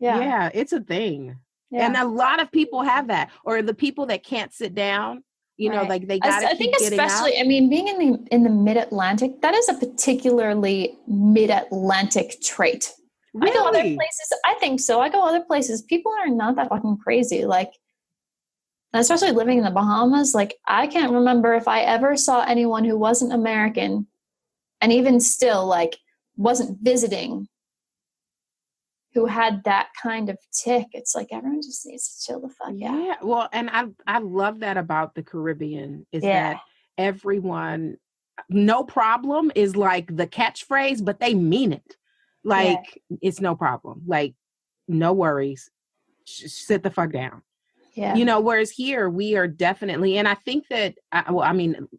Yeah, it's a thing. Yeah. And a lot of people have that, or the people that can't sit down. They got to keep getting especially, out. Being in the Mid-Atlantic, that is a particularly Mid-Atlantic trait. Really? I go other places. I think so. I go other places. People are not that fucking crazy. Especially living in the Bahamas, I can't remember if I ever saw anyone who wasn't American, and even still, wasn't visiting, who had that kind of tick. It's everyone just needs to chill the fuck out. Yeah, well, and I love that about the Caribbean is that everyone, no problem is the catchphrase, but they mean it. It's no problem. No worries. Sit the fuck down. Yeah. Whereas here we are definitely, and I think that, I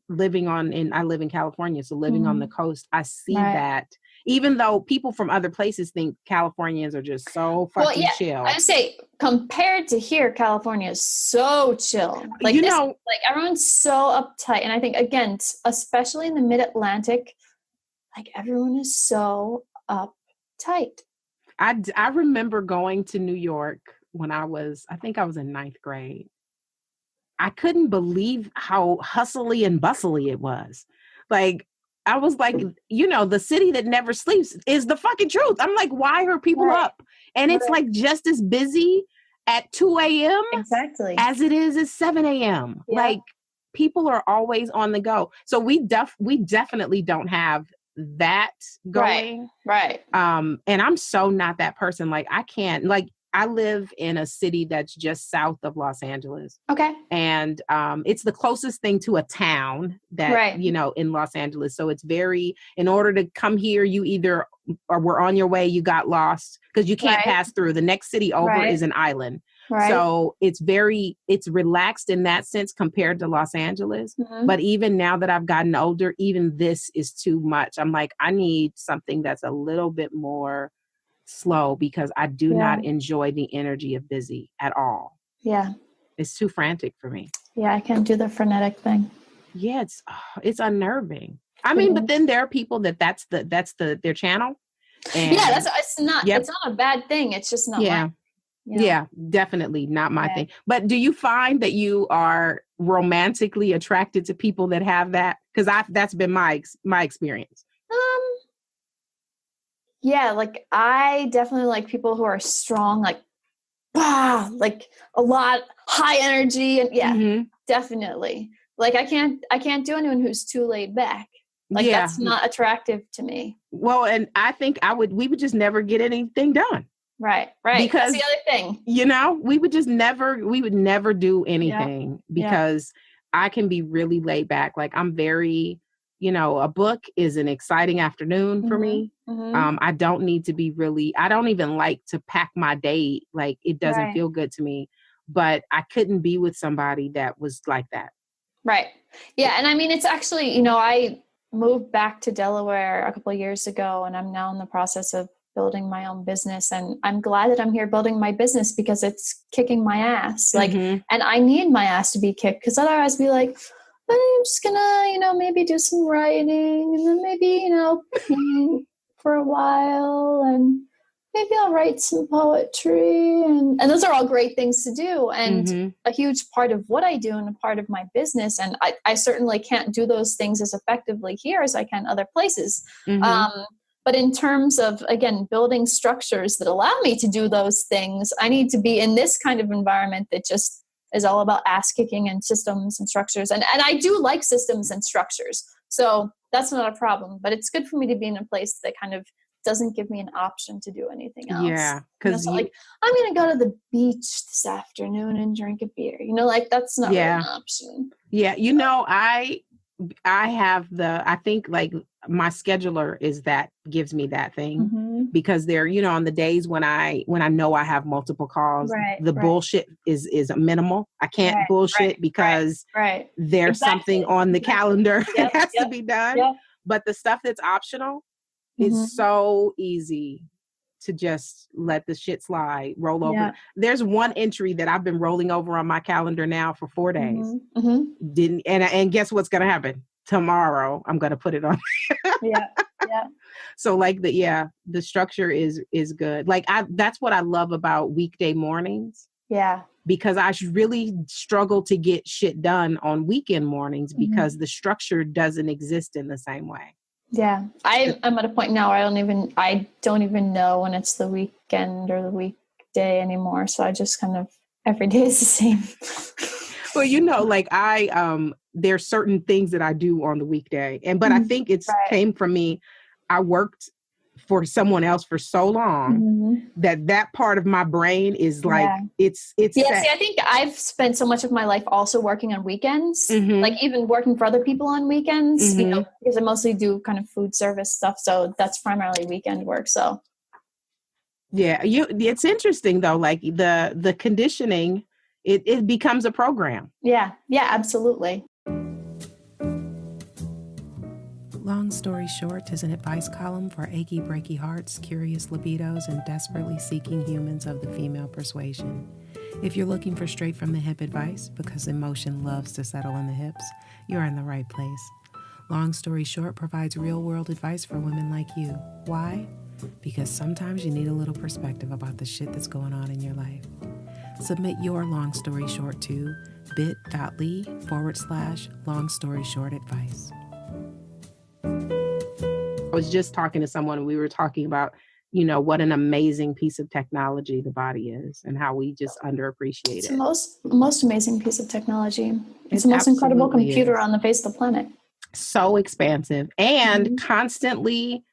live in California, so living on the coast, I see that even though people from other places think Californians are just so fucking chill. I would say compared to here, California is so chill. Like, like everyone's so uptight. And I think, again, especially in the mid-Atlantic, like everyone is so uptight. I remember going to New York when I think I was in 9th grade. I couldn't believe how hustly and bustly it was. Like, I was like, the city that never sleeps is the fucking truth. I'm like, why are people up? And it's like just as busy at 2 a.m. exactly as it is at 7 a.m. Yeah. Like, people are always on the go. So we definitely don't have that going. Right. And I'm so not that person. Like, I can't, like, I live in a city that's just south of Los Angeles. Okay. And it's the closest thing to a town that, in Los Angeles. So it's in order to come here, you either were on your way, you got lost because you can't pass through. The next city over is an island. Right. So it's relaxed in that sense compared to Los Angeles. Mm-hmm. But even now that I've gotten older, even this is too much. I'm like, I need something that's a little bit more slow because I do not enjoy the energy of busy at all. Yeah. It's too frantic for me. Yeah, I can't do the frenetic thing. Yeah, it's unnerving. I mean, but then there are people that's their channel. And it's not a bad thing. It's just not mine. Yeah, definitely not my thing. But do you find that you are romantically attracted to people that have that? Because that's been my experience. Yeah, like I definitely like people who are strong, like a lot high energy, and definitely. Like I can't do anyone who's too laid back. Like that's not attractive to me. Well, and I think we would just never get anything done. Right. Because that's the other thing. We would never do anything because I can be really laid back. Like I'm very, a book is an exciting afternoon for me. Mm-hmm. I don't need to be I don't even like to pack my day. Like it doesn't feel good to me, but I couldn't be with somebody that was like that. Right. Yeah. And I mean, it's actually, I moved back to Delaware a couple of years ago and I'm now in the process of building my own business. And I'm glad that I'm here building my business because it's kicking my ass. Like, and I need my ass to be kicked because otherwise I'd be like, I'm just gonna, maybe do some writing and then maybe, paint for a while and maybe I'll write some poetry and those are all great things to do. And a huge part of what I do and a part of my business. And I certainly can't do those things as effectively here as I can other places. But in terms of, again, building structures that allow me to do those things, I need to be in this kind of environment that just is all about ass kicking and systems and structures. And I do like systems and structures. So that's not a problem. But it's good for me to be in a place that kind of doesn't give me an option to do anything else. Yeah. Because like, I'm going to go to the beach this afternoon and drink a beer. Like, that's not really an option. Yeah. I have I think like my scheduler gives me that thing because they're, on the days when I know I have multiple calls, bullshit is minimal. I can't bullshit because there's something on the calendar that has to be done. Yep. But the stuff that's optional is so easy to just let the shit slide, roll over. There's one entry that I've been rolling over on my calendar now for 4 days. And guess what's going to happen? Tomorrow, I'm going to put it on. Yeah. So like the structure is good. Like that's what I love about weekday mornings. Yeah. Because I really struggle to get shit done on weekend mornings because the structure doesn't exist in the same way. Yeah. I'm at a point now where I don't even know when it's the weekend or the weekday anymore. So I just kind of, every day is the same. Well, like there's certain things that I do on the weekday. But I think it's came from me. I worked for someone else for so long that part of my brain is like, it's set. See, I think I've spent so much of my life also working on weekends, like even working for other people on weekends, because I mostly do kind of food service stuff. So that's primarily weekend work. So. Yeah. It's interesting though, like the conditioning, it becomes a program. Yeah. Yeah, absolutely. Long Story Short is an advice column for achy, breaky hearts, curious libidos, and desperately seeking humans of the female persuasion. If you're looking for straight from the hip advice, because emotion loves to settle in the hips, you're in the right place. Long Story Short provides real-world advice for women like you. Why? Because sometimes you need a little perspective about the shit that's going on in your life. Submit your long story short to bit.ly/long story short advice. I was just talking to someone and we were talking about, what an amazing piece of technology the body is and how we just underappreciate it's it. It's the most amazing piece of technology. It's the most incredible computer on the face of the planet. So expansive and constantly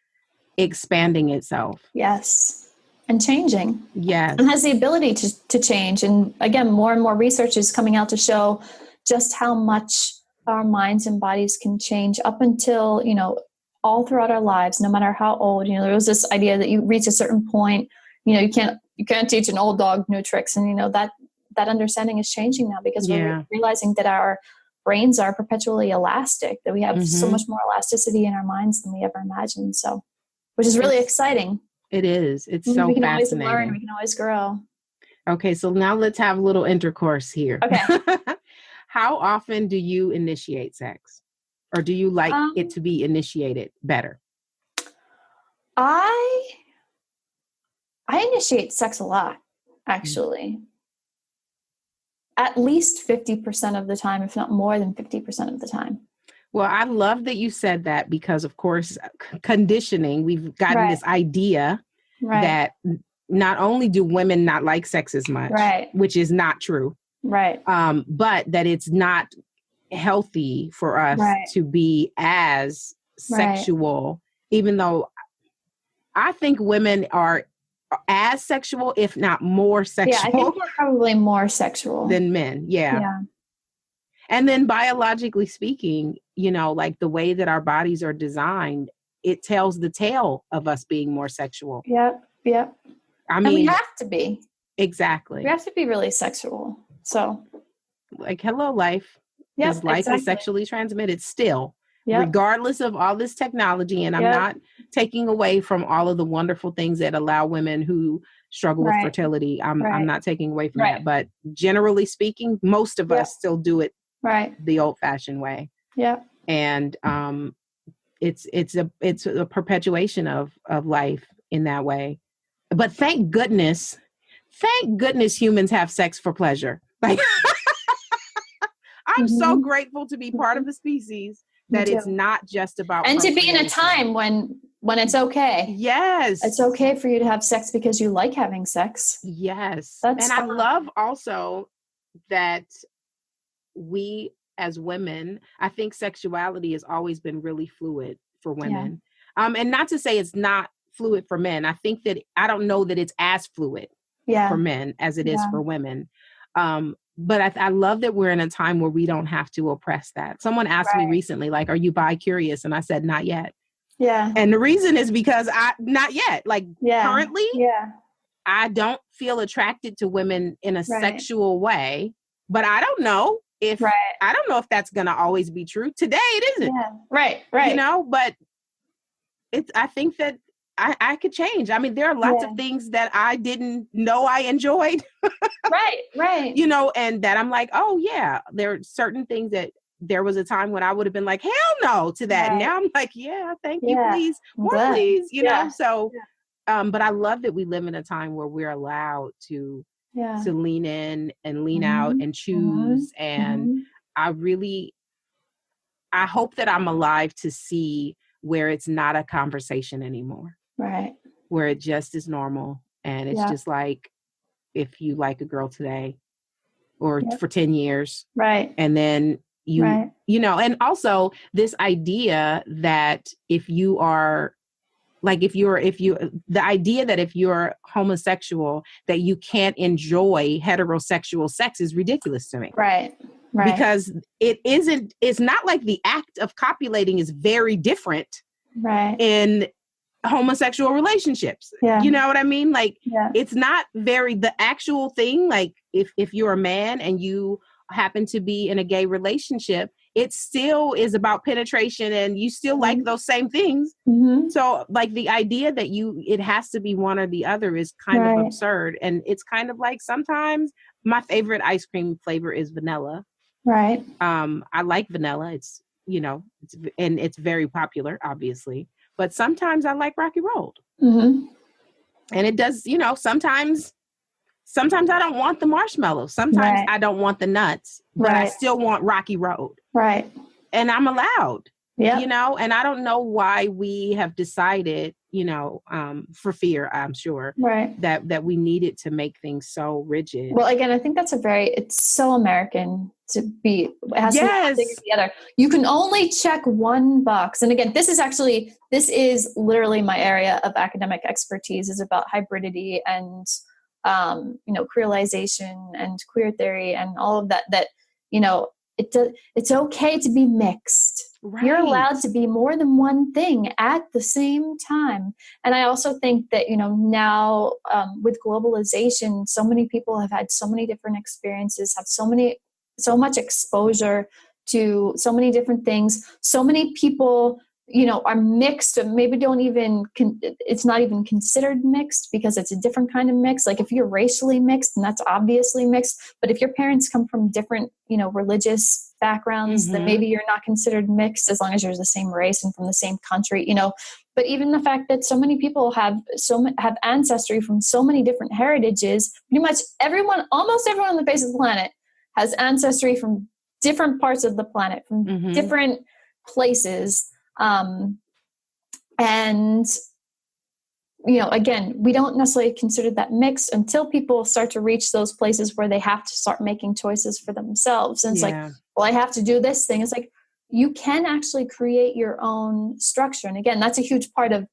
expanding itself. Yes. And changing. Yes. And has the ability to change. And again, more and more research is coming out to show just how much our minds and bodies can change up until, all throughout our lives, no matter how old. There was this idea that you reach a certain point, you can't teach an old dog new tricks. And, that understanding is changing now because we're realizing that our brains are perpetually elastic, that we have so much more elasticity in our minds than we ever imagined. So, which is really exciting. It is. It's so fascinating. We can always learn. We can always grow. Okay. So now let's have a little intercourse here. Okay. How often do you initiate sex? Or do you like it to be initiated better? I initiate sex a lot, actually. At least 50% of the time, if not more than 50% of the time. Well, I love that you said that because, of course, conditioning, we've gotten this idea that not only do women not like sex as much, which is not true, but that it's not healthy for us to be as sexual, even though I think women are as sexual, if not more sexual. Yeah, I think we're probably more sexual than men. Yeah. And then biologically speaking, like the way that our bodies are designed, it tells the tale of us being more sexual. Yep. I mean, we have to be. Exactly. We have to be really sexual. So like, hello, life. Because life is sexually transmitted still, regardless of all this technology. And I'm not taking away from all of the wonderful things that allow women who struggle with fertility. I'm not taking away from that. But generally speaking, most of us still do it the old-fashioned way. Yeah. And it's a perpetuation of life in that way. But thank goodness humans have sex for pleasure. Like I'm so grateful to be part of the species that it's not just about and to be in a time when it's okay. Yes. It's okay for you to have sex because you like having sex. Yes. And fun. I love also that we as women, I think sexuality has always been really fluid for women. And not to say it's not fluid for men. I think that I don't know that it's as fluid for men as it is for women. But I love that we're in a time where we don't have to oppress that. Someone asked me recently, like, are you bi-curious? And I said, not yet. Yeah. And the reason is because not yet. Like currently, I don't feel attracted to women in a sexual way, but I don't know if that's going to always be true. Today it isn't. Yeah. Right. But I think that I could change. I mean, there are lots of things that I didn't know I enjoyed. Right. And that I'm like, oh yeah, there are certain things that there was a time when I would have been like, hell no to that. Now I'm like, yeah, thank you, please. More please, So, but I love that we live in a time where we're allowed to lean in and lean out and choose. And I hope that I'm alive to see where it's not a conversation anymore. Right. Where it just is normal. And it's just like, if you like a girl today or for 10 years. Right. And then and also this idea that if you're homosexual, that you can't enjoy heterosexual sex is ridiculous to me. Right. Because it's not like the act of copulating is very different in homosexual relationships. Yeah. You know what I mean? Like it's not the actual thing. Like if you're a man and you happen to be in a gay relationship, it still is about penetration and you still like those same things. So like the idea that it has to be one or the other is kind of absurd. And it's kind of like sometimes my favorite ice cream flavor is vanilla. Right. I like vanilla. It's, it's very popular, obviously. But sometimes I like Rocky Road. And it does, sometimes I don't want the marshmallows. Sometimes I don't want the nuts, but I still want Rocky Road. Right. And I'm allowed, and I don't know why we have decided, for fear, I'm sure, that we needed to make things so rigid. Well, again, I think it's so American to be, it has to be one thing or the other. You can only check one box. And again, this is literally my area of academic expertise, is about hybridity and, creolization and queer theory and all of that, it's okay to be mixed. Right. You're allowed to be more than one thing at the same time. And I also think that, now with globalization, so many people have had so many different experiences, have so much exposure to so many different things. So many people, are mixed, and maybe it's not even considered mixed because it's a different kind of mix. Like if you're racially mixed, and that's obviously mixed, but if your parents come from different, religious backgrounds, then maybe you're not considered mixed as long as you're the same race and from the same country, But even the fact that so many people have ancestry from so many different heritages, pretty much almost everyone on the face of the planet has ancestry from different parts of the planet, from different places. Again, we don't necessarily consider that mixed until people start to reach those places where they have to start making choices for themselves. And it's like, well, I have to do this thing. It's like, you can actually create your own structure. And again, that's a huge part of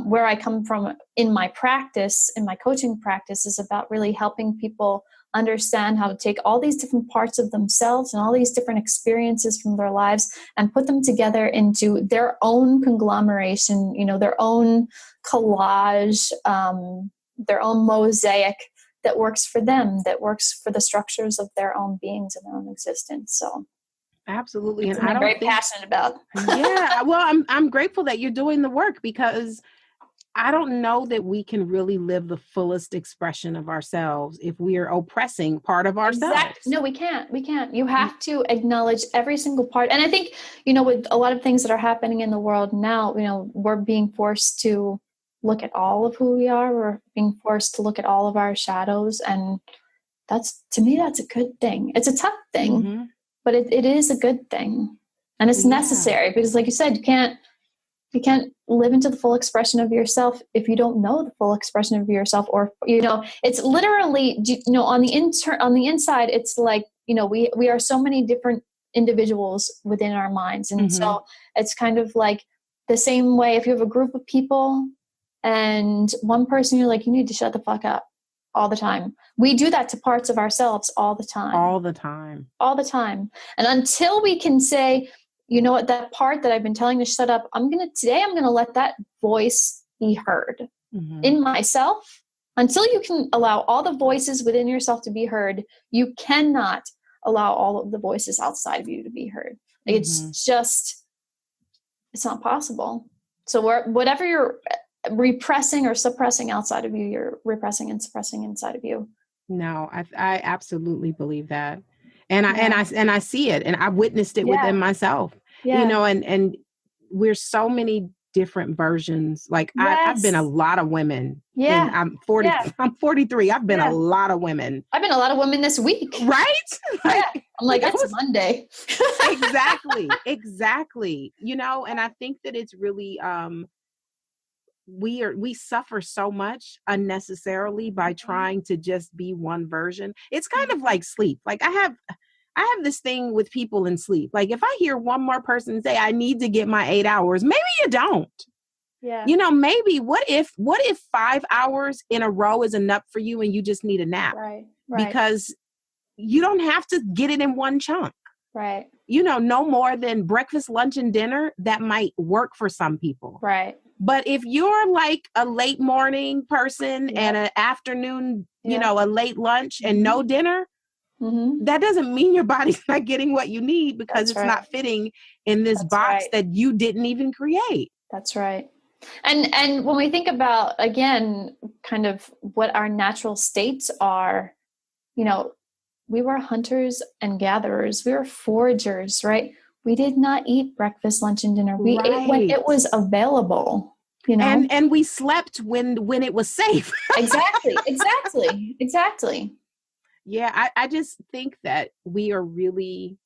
where I come from in my practice, in my coaching practice, is about really helping people understand how to take all these different parts of themselves and all these different experiences from their lives and put them together into their own conglomeration, their own collage, their own mosaic that works for them, that works for the structures of their own beings and their own existence. So absolutely. And I'm very passionate about. Well, I'm grateful that you're doing the work, because I don't know that we can really live the fullest expression of ourselves if we are oppressing part of ourselves. Exactly. No, we can't. You have to acknowledge every single part. And I think, with a lot of things that are happening in the world now, we're being forced to look at all of who we are. We're being forced to look at all of our shadows. And to me, that's a good thing. It's a tough thing, but it is a good thing. And it's necessary, because like you said, you can't live into the full expression of yourself if you don't know the full expression of yourself. Or, it's literally, on the inside, it's like, we are so many different individuals within our minds. And so it's kind of like the same way if you have a group of people and one person, you're like, you need to shut the fuck up all the time. We do that to parts of ourselves all the time. And until we can say, you know what, that part that I've been telling to shut up, I'm going to let that voice be heard in myself. Until you can allow all the voices within yourself to be heard, you cannot allow all of the voices outside of you to be heard. It's not possible. So whatever you're repressing or suppressing outside of you, you're repressing and suppressing inside of you. No, I absolutely believe that. And I see it, and I witnessed it within myself, and we're so many different versions. Like I've been a lot of women. Yeah. I'm 40. Yeah. I'm 43. I've been a lot of women. I've been a lot of women this week. Right? I'm like, it's Monday. Exactly. And I think that it's really, we suffer so much unnecessarily by trying to just be one version. It's kind of like sleep. Like I have this thing with people in sleep. Like if I hear one more person say, I need to get my 8 hours, maybe you don't. Yeah. Maybe what if 5 hours in a row is enough for you and you just need a nap? Right. Because you don't have to get it in one chunk. Right. No more than breakfast, lunch, and dinner. That might work for some people. Right. But if you're like a late morning person and an afternoon, a late lunch and no dinner, that doesn't mean your body's not getting what you need because it's not fitting in this box that you didn't even create. That's right. And when we think about, again, kind of what our natural states are, you know, we were hunters and gatherers. We were foragers, right? We did not eat breakfast, lunch, and dinner. We ate when it was available, you know? And we slept when it was safe. Exactly. Yeah, I just think that we are really,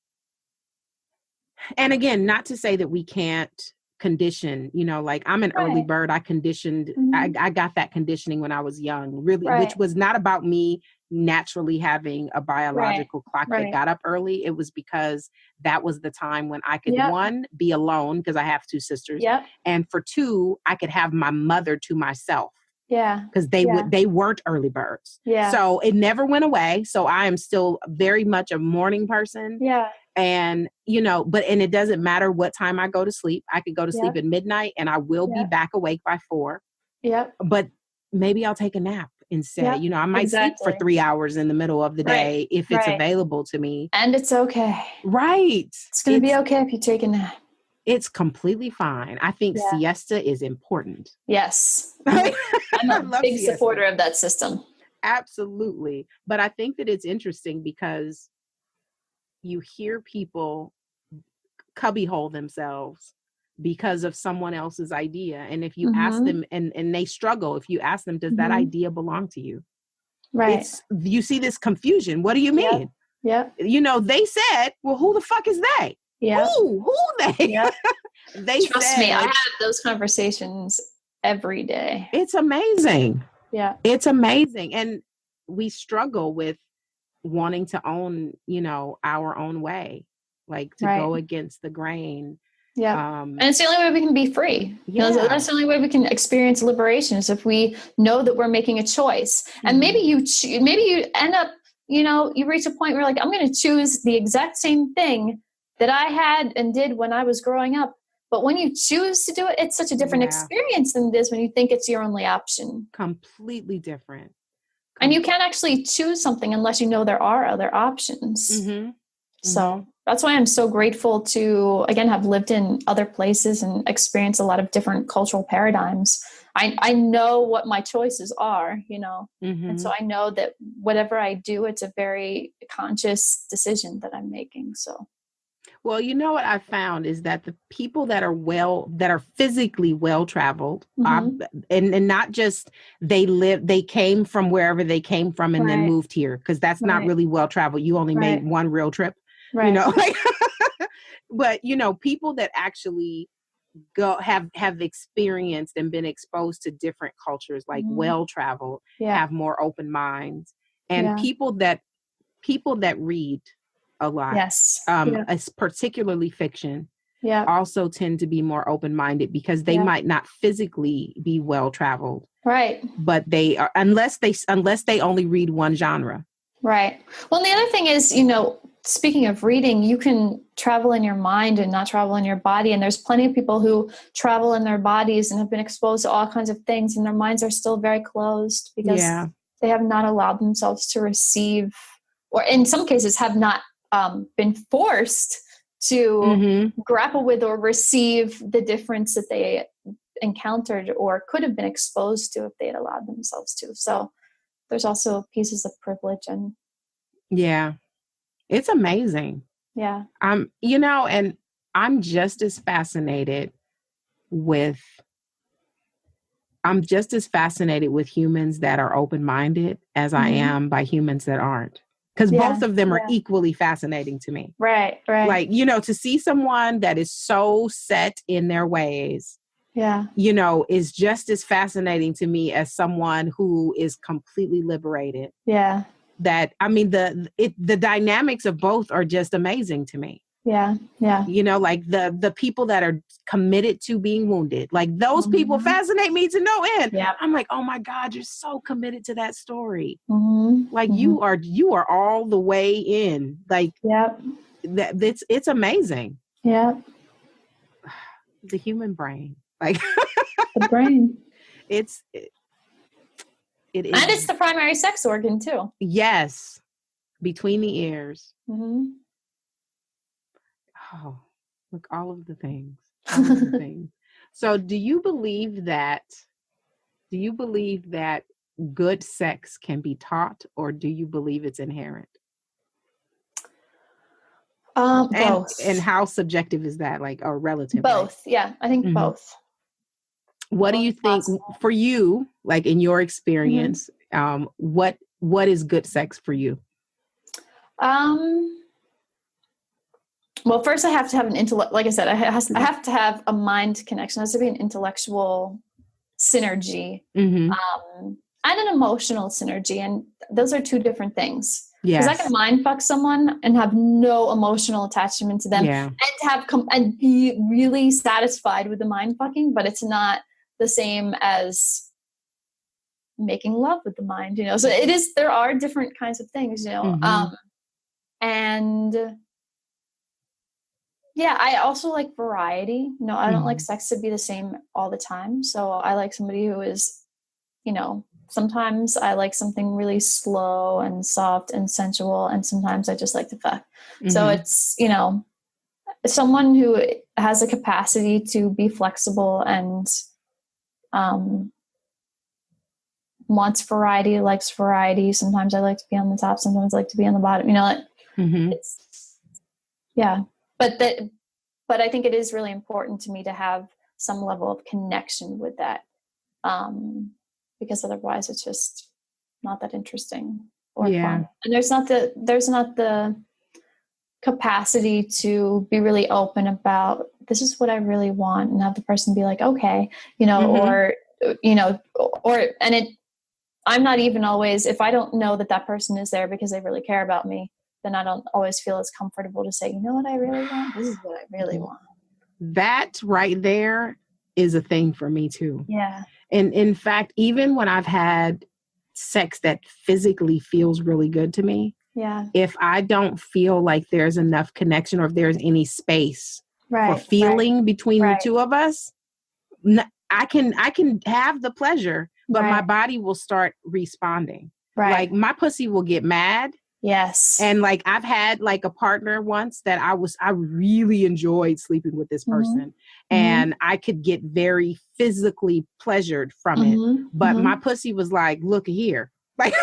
and again, not to say that we can't condition, you know, like I'm an early bird. I conditioned, I got that conditioning when I was young, really, which was not about me naturally having a biological clock that got up early. It was because that was the time when I could, one, be alone because I have two sisters. And for two, I could have my mother to myself. Yeah. Because they weren't early birds. Yeah. So it never went away. So I am still very much a morning person. Yeah. And, you know, and it doesn't matter what time I go to sleep. I could go to sleep at midnight and I will be back awake by 4. Yep. But maybe I'll take a nap instead. Yep. You know, I might sleep for 3 hours in the middle of the day if it's available to me. And it's okay. Right. It's going to be okay if you take a nap. It's completely fine. I think siesta is important. Yes. I'm a big supporter of that system. Absolutely. But I think that it's interesting because you hear people cubbyhole themselves because of someone else's idea. And if you ask them and they struggle, if you ask them, does that idea belong to you? Right. You see this confusion. What do you mean? Yeah. You know, they said, well, who the fuck is they? Yeah. Who they? Yeah. They Trust me, I have those conversations every day. It's amazing. Yeah. It's amazing. And we struggle with wanting to own, you know, our own way, like to go against the grain. Yeah. And it's the only way we can be free. Yeah. You know, that's the only way we can experience liberation is if we know that we're making a choice. And maybe you end up, you know, you reach a point where you're like, I'm going to choose the exact same thing that I had and did when I was growing up. But when you choose to do it, it's such a different experience than it is when you think it's your only option. Completely different. And you can't actually choose something unless you know there are other options. So that's why I'm so grateful to, again, have lived in other places and experienced a lot of different cultural paradigms. I know what my choices are, you know, and so I know that whatever I do, it's a very conscious decision that I'm making. So. Well, you know what I found is that the people that are physically well-traveled, and not just they came from wherever they came from and then moved here, because that's not really well-traveled. You only made one real trip, you know, like, but, you know, people that actually have experienced and been exposed to different cultures, like well-traveled, have more open minds, and people that read a lot. Yes. Particularly fiction. Also tend to be more open-minded because they might not physically be well-traveled. Right. But they are, unless they only read one genre. Right. Well, and the other thing is, you know, speaking of reading, you can travel in your mind and not travel in your body. And there's plenty of people who travel in their bodies and have been exposed to all kinds of things, and their minds are still very closed because they have not allowed themselves to receive, or in some cases have not been forced to grapple with or receive the difference that they encountered or could have been exposed to if they had allowed themselves to. So there's also pieces of privilege and it's amazing. Yeah. You know, and I'm just as fascinated with humans that are open-minded as I am by humans that aren't. Because both of them are equally fascinating to me. Right. Like, you know, to see someone that is so set in their ways, you know, is just as fascinating to me as someone who is completely liberated. Yeah. That, I mean, the dynamics of both are just amazing to me. Yeah. Yeah. You know, like the people that are committed to being wounded, like those people fascinate me to no end. Yeah. I'm like, oh my God, you're so committed to that story. Like you are all the way in. Like, it's amazing. Yeah. The human brain, like the brain. It is. And it's the primary sex organ too. Yes. between the ears. Mm-hmm. Oh, look, all of the things, all of the things. So do you believe that good sex can be taught, or do you believe it's inherent? Both. And how subjective is that, like, or relative? Both. Right? Yeah, I think Mm-hmm. both. What do you think for you, like in your experience, what is good sex for you? Well, first I have to have an intellect. Like I said, I have to have a mind connection. It has to be an intellectual synergy, and an emotional synergy, and those are two different things. Because I can mind fuck someone and have no emotional attachment to them, and have and be really satisfied with the mind fucking, but it's not the same as making love with the mind, you know. So it is. There are different kinds of things, you know, and. Yeah, I also like variety. You know, I don't like sex to be the same all the time. So I like somebody who is, you know, sometimes I like something really slow and soft and sensual, and sometimes I just like to fuck. So it's, you know, someone who has a capacity to be flexible and wants variety, likes variety. Sometimes I like to be on the top, sometimes I like to be on the bottom. You know, it's yeah. But I think it is really important to me to have some level of connection with that, because otherwise it's just not that interesting or fun. And there's not the capacity to be really open about, this is what I really want, and have the person be like, okay, you know, or you know, I'm not even always, if I don't know that person is there because they really care about me, then I don't always feel as comfortable to say, you know what I really want? This is what I really want. That right there is a thing for me too. Yeah. And in fact, even when I've had sex that physically feels really good to me, if I don't feel like there's enough connection, or if there's any space for feeling between the two of us, I can have the pleasure, but my body will start responding. Like my pussy will get mad. Yes. And like I've had like a partner once that I really enjoyed sleeping with this person, and I could get very physically pleasured from it. But my pussy was like, look here. Like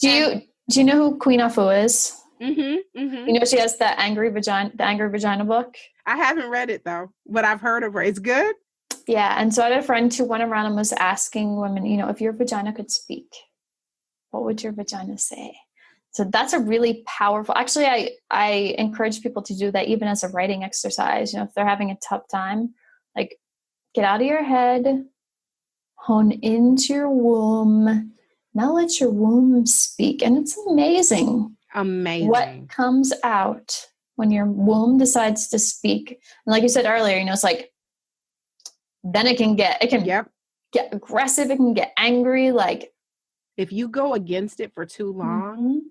Do you know who Queen Afu is? You know, she has the Angry Vagina book. I haven't read it though, but I've heard of her. It's good. Yeah. And so I had a friend who went around and was asking women, you know, if your vagina could speak, what would your vagina say? So that's a really powerful, actually, I encourage people to do that even as a writing exercise. You know, if they're having a tough time, like get out of your head, hone into your womb. Now let your womb speak. And it's amazing. What comes out when your womb decides to speak. And like you said earlier, you know, it's like, then it can get aggressive. It can get angry. Like if you go against it for too long,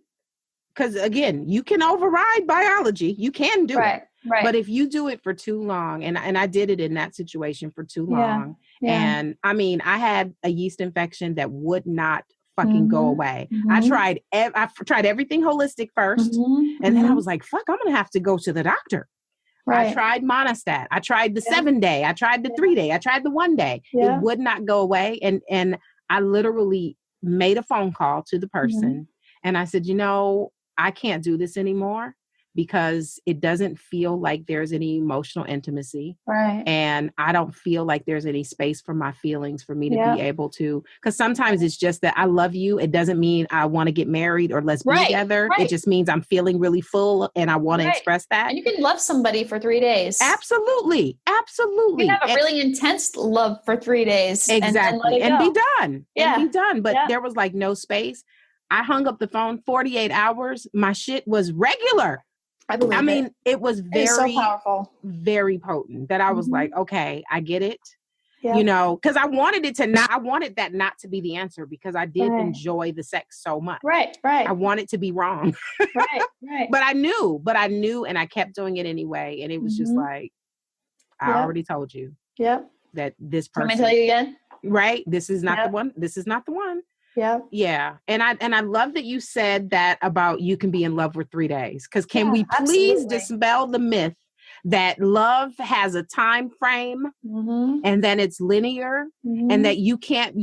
because again, you can override biology. You can do it. But if you do it for too long, and I did it in that situation for too long, and I mean, I had a yeast infection that would not fucking go away. I tried everything holistic first, and then I was like, fuck, I'm going to have to go to the doctor. I tried Monistat. I tried the 7-day. I tried the 3-day. I tried the 1-day. It would not go away. And I literally made a phone call to the person, and I said, you know, I can't do this anymore because it doesn't feel like there's any emotional intimacy. And I don't feel like there's any space for my feelings for me to be able to, because sometimes it's just that I love you. It doesn't mean I want to get married or let's be together. It just means I'm feeling really full and I want to express that. And you can love somebody for 3 days. Absolutely. Absolutely. You can have a really intense love for 3 days. Exactly. And be done. And be done. But there was like no space. I hung up the phone 48 hours. My shit was regular. I mean, it was very, so powerful, very potent that I was like, okay, I get it. You know, because I wanted that not to be the answer, because I did enjoy the sex so much. I want it to be wrong. But I knew, and I kept doing it anyway. And it was just like, I already told you that this person. Let me tell you again. This is not the one. This is not the one. Yeah. Yeah. And I love that you said that about you can be in love for 3 days. Because can we please absolutely. dispel the myth that love has a time frame Mm-hmm. and then it's linear, Mm-hmm. and that you can't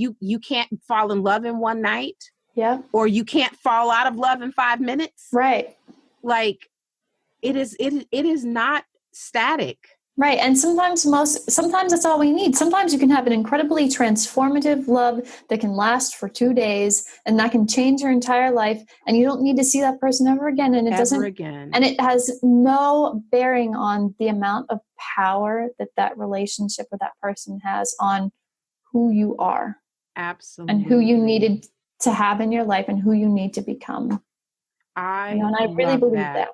fall in love in one night. Yeah. Or you can't fall out of love in 5 minutes. Right. Like it is not static. Right. And sometimes that's all we need. Sometimes you can have an incredibly transformative love that can last for 2 days, and that can change your entire life. And you don't need to see that person ever again. And and it has no bearing on the amount of power that relationship with that person has on who you are. Absolutely. And who you needed to have in your life and who you need to become. I really believe that.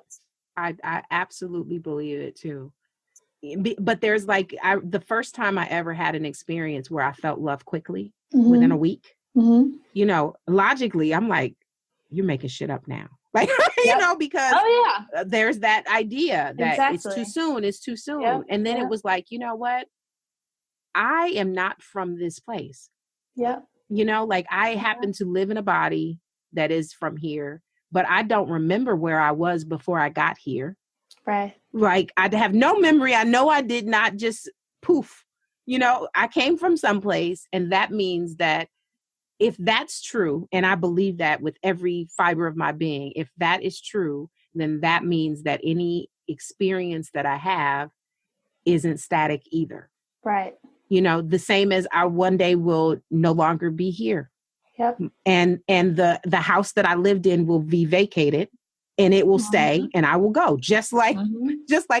I absolutely believe it too. But there's the first time I ever had an experience where I felt love quickly within a week, logically, I'm like, you're making shit up now. Like, because there's that idea that it's too soon. Yep. And then it was like, you know what? I am not from this place. Yeah. I happen to live in a body that is from here, but I don't remember where I was before I got here. Right. Like, I have no memory. I know I did not just poof. I came from someplace, and that means that if that's true, and I believe that with every fiber of my being, if that is true, then that means that any experience that I have isn't static either. Right. The same as I one day will no longer be here. Yep. And the house that I lived in will be vacated, and it will stay, and I will go just like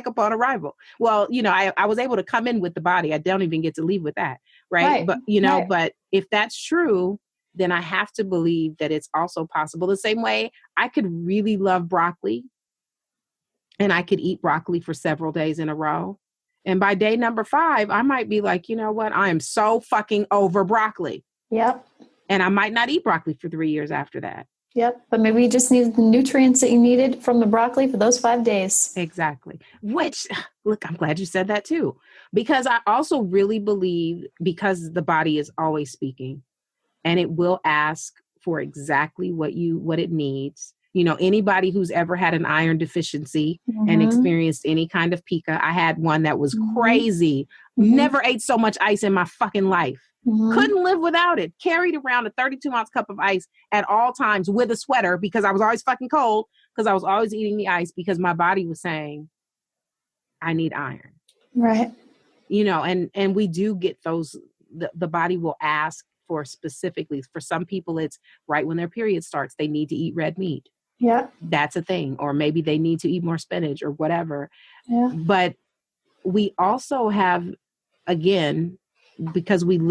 upon arrival. Well, I was able to come in with the body. I don't even get to leave with that. Right. But, but if that's true, then I have to believe that it's also possible. The same way I could really love broccoli, and I could eat broccoli for several days in a row. And by day number 5, I might be like, you know what? I am so fucking over broccoli. Yep. And I might not eat broccoli for 3 years after that. Yep. But maybe you just needed the nutrients that you needed from the broccoli for those 5 days. Exactly. Which, look, I'm glad you said that too. Because I also really believe, because the body is always speaking, and it will ask for exactly what it needs. Anybody who's ever had an iron deficiency and experienced any kind of pica. I had one that was crazy. Never ate so much ice in my fucking life. Couldn't live without it. Carried around a 32-ounce cup of ice at all times with a sweater because I was always fucking cold, because I was always eating the ice, because my body was saying, I need iron. Right. And we do get those, the body will ask for specifically. For some people, it's right when their period starts, they need to eat red meat. Yeah. That's a thing. Or maybe they need to eat more spinach or whatever. Yeah. But we also have, again, because we've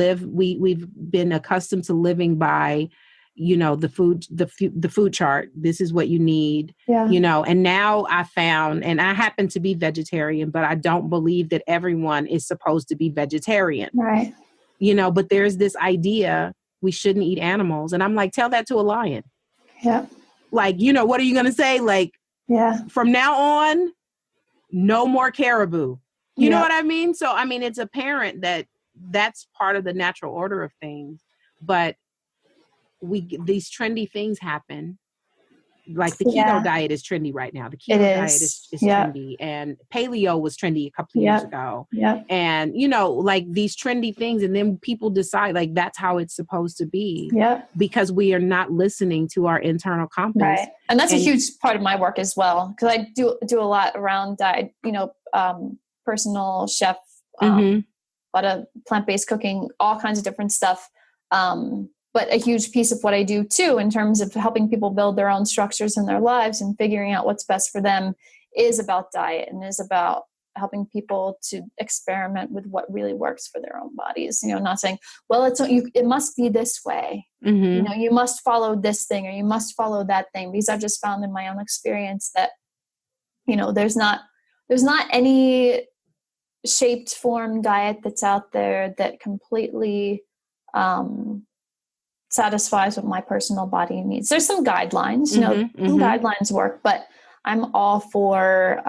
been accustomed to living by, the food chart. This is what you need. Yeah. And now I found, and I happen to be vegetarian, but I don't believe that everyone is supposed to be vegetarian. Right. But there's this idea we shouldn't eat animals. And I'm like, tell that to a lion. Yeah. Like, what are you going to say? Like, from now on, no more caribou. You know what I mean? So, I mean, it's apparent that that's part of the natural order of things. But these trendy things happen. Like the keto diet is trendy right now. The keto diet is trendy, and paleo was trendy a couple of years ago. Yeah. And, like these trendy things, and then people decide like that's how it's supposed to be. Yeah. Because we are not listening to our internal compass. Right. And that's a huge part of my work as well. Because I do a lot around diet, personal chef, a lot of plant-based cooking, all kinds of different stuff. But a huge piece of what I do too, in terms of helping people build their own structures in their lives and figuring out what's best for them, is about diet, and is about helping people to experiment with what really works for their own bodies. Not saying, well, it must be this way. You must follow this thing, or you must follow that thing, because I've just found in my own experience that, there's not any shaped form diet that's out there that completely, satisfies what my personal body needs. There's some guidelines, some guidelines work, but I'm all for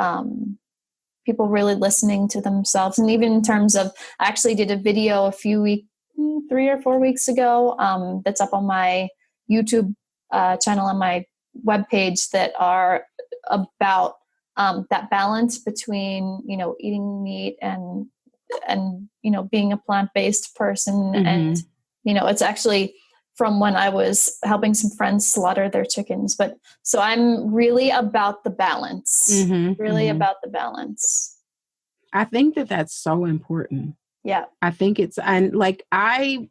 people really listening to themselves. And even in terms of, I actually did a video 3 or 4 weeks ago that's up on my YouTube channel on my webpage that are about that balance between, eating meat and being a plant-based person. Mm-hmm. And, it's actually from when I was helping some friends slaughter their chickens. But so I'm really about the balance, about the balance. I think that that's so important. Yeah. I think it's, and like, I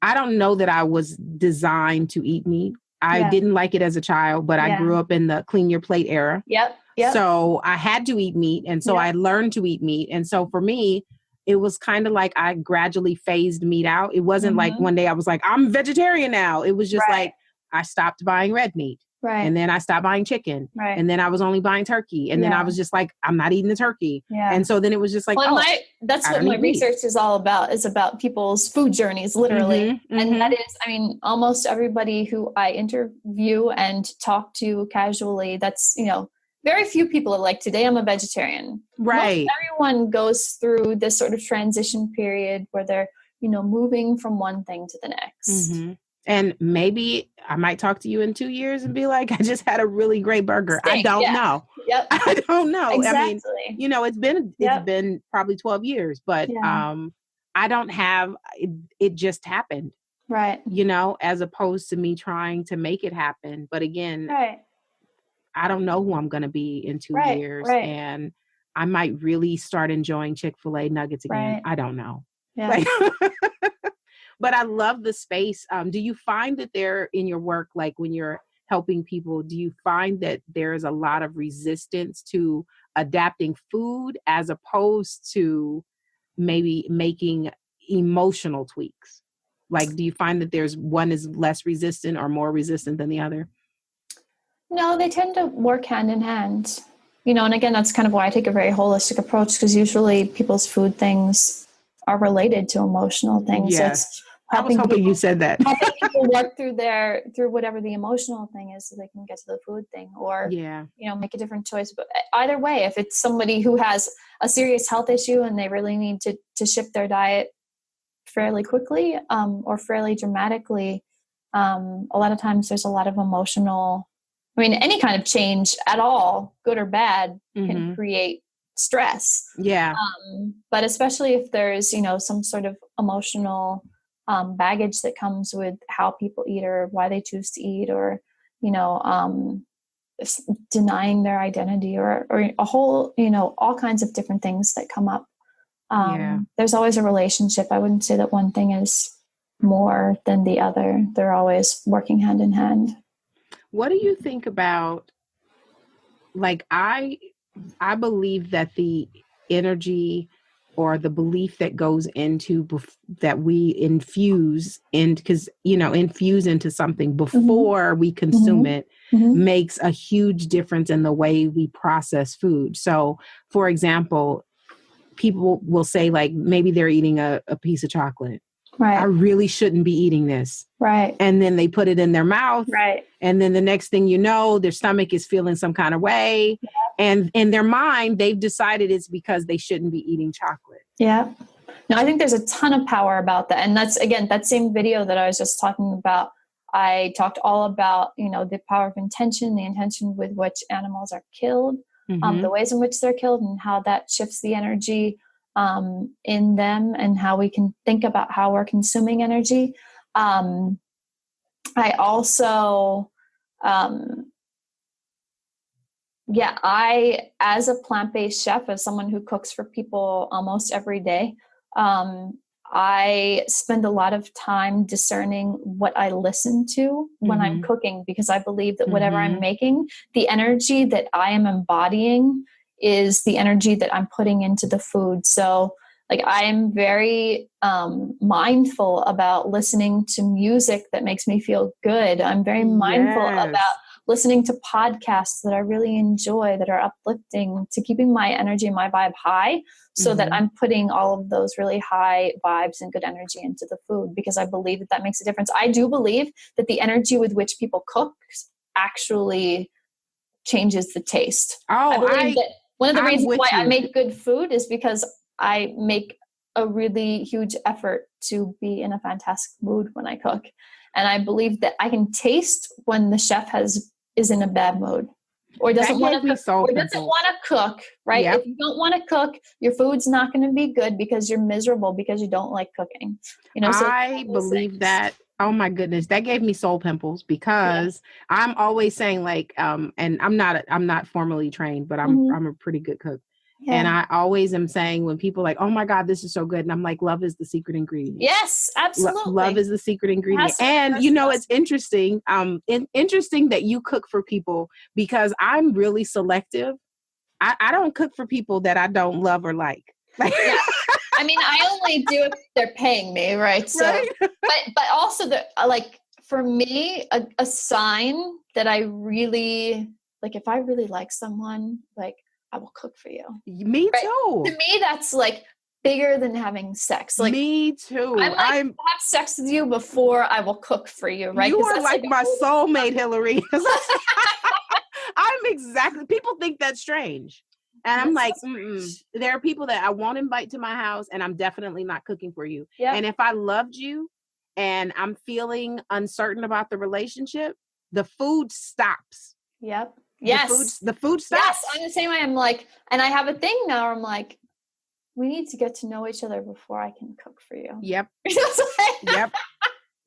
don't know that I was designed to eat meat. I didn't like it as a child, but I grew up in the clean your plate era. Yep. So I had to eat meat. And so I learned to eat meat. And so for me, it was kind of like I gradually phased meat out. It wasn't like one day I was like, I'm vegetarian now. It was just like, I stopped buying red meat. Right. And then I stopped buying chicken. Right. And then I was only buying turkey. And then I was just like, I'm not eating the turkey. Yeah. And so then it was just like, that's what my research is all about, is about people's food journeys, literally. And that is, almost everybody who I interview and talk to casually, that's, very few people are like, today I'm a vegetarian. Right. Most everyone goes through this sort of transition period where they're, moving from one thing to the next. And maybe I might talk to you in 2 years and be like, I just had a really great burger. I don't know. Yep. I don't know. Exactly. It's been probably 12 years, but I don't have, it just happened. Right. As opposed to me trying to make it happen. But again, I don't know who I'm going to be in 2 years. Right. And I might really start enjoying Chick-fil-A nuggets again. Right. I don't know. Yeah. But I love the space. Do you find that there in your work, like when you're helping people, do you find that there's a lot of resistance to adapting food as opposed to maybe making emotional tweaks? Like, do you find that there's one is less resistant or more resistant than the other? No, they tend to work hand in hand. And again, that's kind of why I take a very holistic approach, because usually people's food things are related to emotional things. Yes. I was hoping you said that. Helping people work through whatever the emotional thing is, so they can get to the food thing, or make a different choice. But either way, if it's somebody who has a serious health issue and they really need to shift their diet fairly quickly or fairly dramatically, a lot of times there's a lot of emotional. Any kind of change at all, good or bad, can create stress. Yeah. But especially if there's, some sort of emotional baggage that comes with how people eat or why they choose to eat, or, denying their identity or a whole, all kinds of different things that come up. There's always a relationship. I wouldn't say that one thing is more than the other. They're always working hand in hand. What do you think about, like, I believe that the energy or the belief that goes into that we infuse into something before we consume it makes a huge difference in the way we process food. So, for example, people will say, like, maybe they're eating a piece of chocolate. Right. I really shouldn't be eating this. Right. And then they put it in their mouth. Right. And then the next thing you know, their stomach is feeling some kind of way. Yeah. And in their mind, they've decided it's because they shouldn't be eating chocolate. Yeah. No, I think there's a ton of power about that. And that's, again, that same video that I was just talking about, I talked all about, the power of intention, the intention with which animals are killed, the ways in which they're killed, and how that shifts the energy in them, and how we can think about how we're consuming energy. I also, I, as a plant-based chef, as someone who cooks for people almost every day, I spend a lot of time discerning what I listen to when I'm cooking, because I believe that whatever I'm making, the energy that I am embodying is the energy that I'm putting into the food. So, like, I am very mindful about listening to music that makes me feel good. I'm very mindful about listening to podcasts that I really enjoy, that are uplifting, to keeping my energy and my vibe high, so that I'm putting all of those really high vibes and good energy into the food, because I believe that makes a difference. I do believe that the energy with which people cook actually changes the taste. I believe that one of the reasons why I make good food is because I make a really huge effort to be in a fantastic mood when I cook. And I believe that I can taste when the chef is in a bad mood or doesn't want to cook, right? Yep. If you don't want to cook, your food's not going to be good because you're miserable because you don't like cooking. So I believe that. Oh my goodness, that gave me soul pimples because I'm always saying like, and I'm not formally trained, but I'm a pretty good cook. Yeah. And I always am saying when people are like, oh my God, this is so good. And I'm like, love is the secret ingredient. Yes, absolutely. Love is the secret ingredient. And it's interesting. Interesting that you cook for people because I'm really selective. I don't cook for people that I don't love or like. Yeah. I mean, I only do it if they're paying me, right? So, right? but also for me, a sign that I really like, if I really like someone, like I will cook for you. Me too. To me, that's like bigger than having sex. Like me too. I'm have sex with you before I will cook for you, right? You are like my soulmate, Hilary. I'm exactly. People think that's strange. And I'm like, there are people that I won't invite to my house and I'm definitely not cooking for you. Yep. And if I loved you and I'm feeling uncertain about the relationship, the food stops. Yep. Yes. The food stops. Yes. I'm the same way. I'm like, and I have a thing now where I'm like, we need to get to know each other before I can cook for you. Yep. Yep.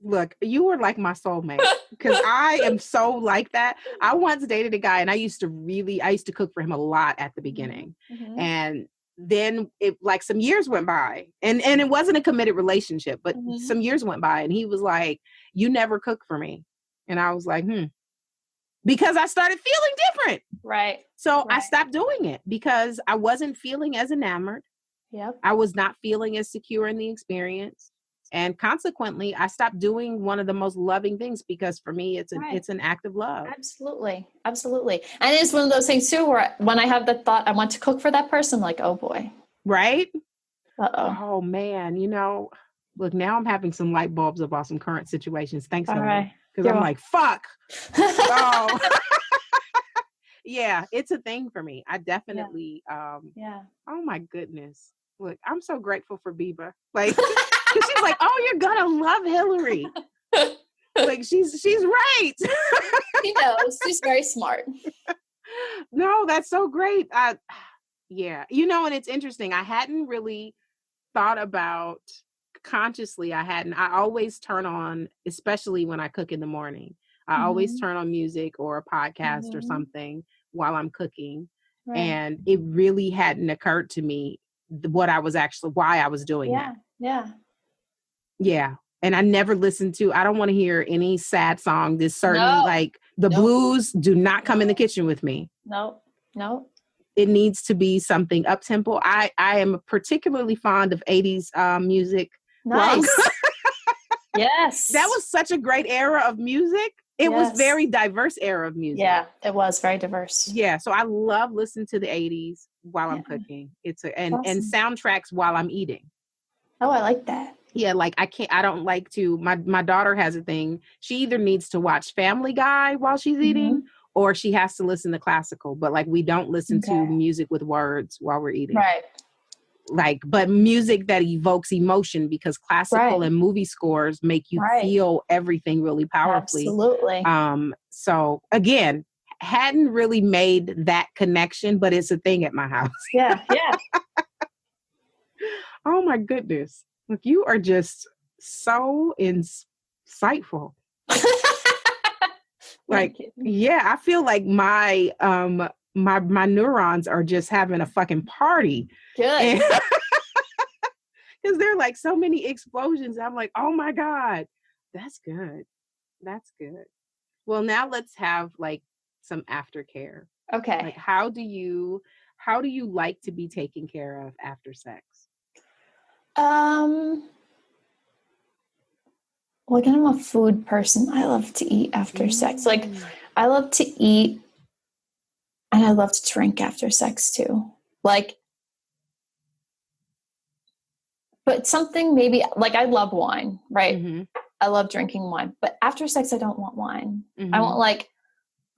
Look, you were like my soulmate because I am so like that. I once dated a guy and I used to cook for him a lot at the beginning. Mm-hmm. And then some years went by and it wasn't a committed relationship, but some years went by and he was like, you never cook for me. And I was like, because I started feeling different. Right. So I stopped doing it because I wasn't feeling as enamored. Yep. I was not feeling as secure in the experience. And consequently, I stopped doing one of the most loving things because for me, it's an act of love. Absolutely. Absolutely. And it's one of those things too, where when I have the thought I want to cook for that person, I'm like, oh boy. Right? Uh-oh. Oh man. Look, now I'm having some light bulbs about some current situations. Thanks, Hilary. Because I'm like, fuck. Oh. Yeah, it's a thing for me. I definitely, oh my goodness. Look, I'm so grateful for Biba. Like, she's like, oh, you're gonna love Hilary. Like, she's right. She knows. She's very smart. No, that's so great. Yeah. And it's interesting. I hadn't really thought about consciously. I always turn on, especially when I cook in the morning. I always turn on music or a podcast or something while I'm cooking. Right. And it really hadn't occurred to me why I was doing that. Yeah. Yeah. And I never listened to, I don't want to hear any sad song. This certain, the blues do not come in the kitchen with me. No. It needs to be something up-tempo. I am particularly fond of 80s music. Nice. Yes. That was such a great era of music. It was very diverse era of music. Yeah, it was very diverse. Yeah. So I love listening to the 80s while I'm cooking. And soundtracks while I'm eating. Oh, I like that. Yeah, I don't like to, my daughter has a thing. She either needs to watch Family Guy while she's eating or she has to listen to classical, but we don't listen to music with words while we're eating. Right. But music that evokes emotion because classical and movie scores make you feel everything really powerfully. Absolutely. So again, hadn't really made that connection, but it's a thing at my house. Yeah. Oh my goodness. Look, you are just so insightful. I feel like my my neurons are just having a fucking party. Good. Because there are so many explosions. I'm like, oh my God, that's good. That's good. Well, now let's have some aftercare. Okay. How do you like to be taken care of after sex? Well, again, I'm a food person. I love to eat after sex. I love to eat and I love to drink after sex too. But something maybe I love wine, right? Mm-hmm. I love drinking wine, but after sex, I don't want wine. Mm-hmm. I want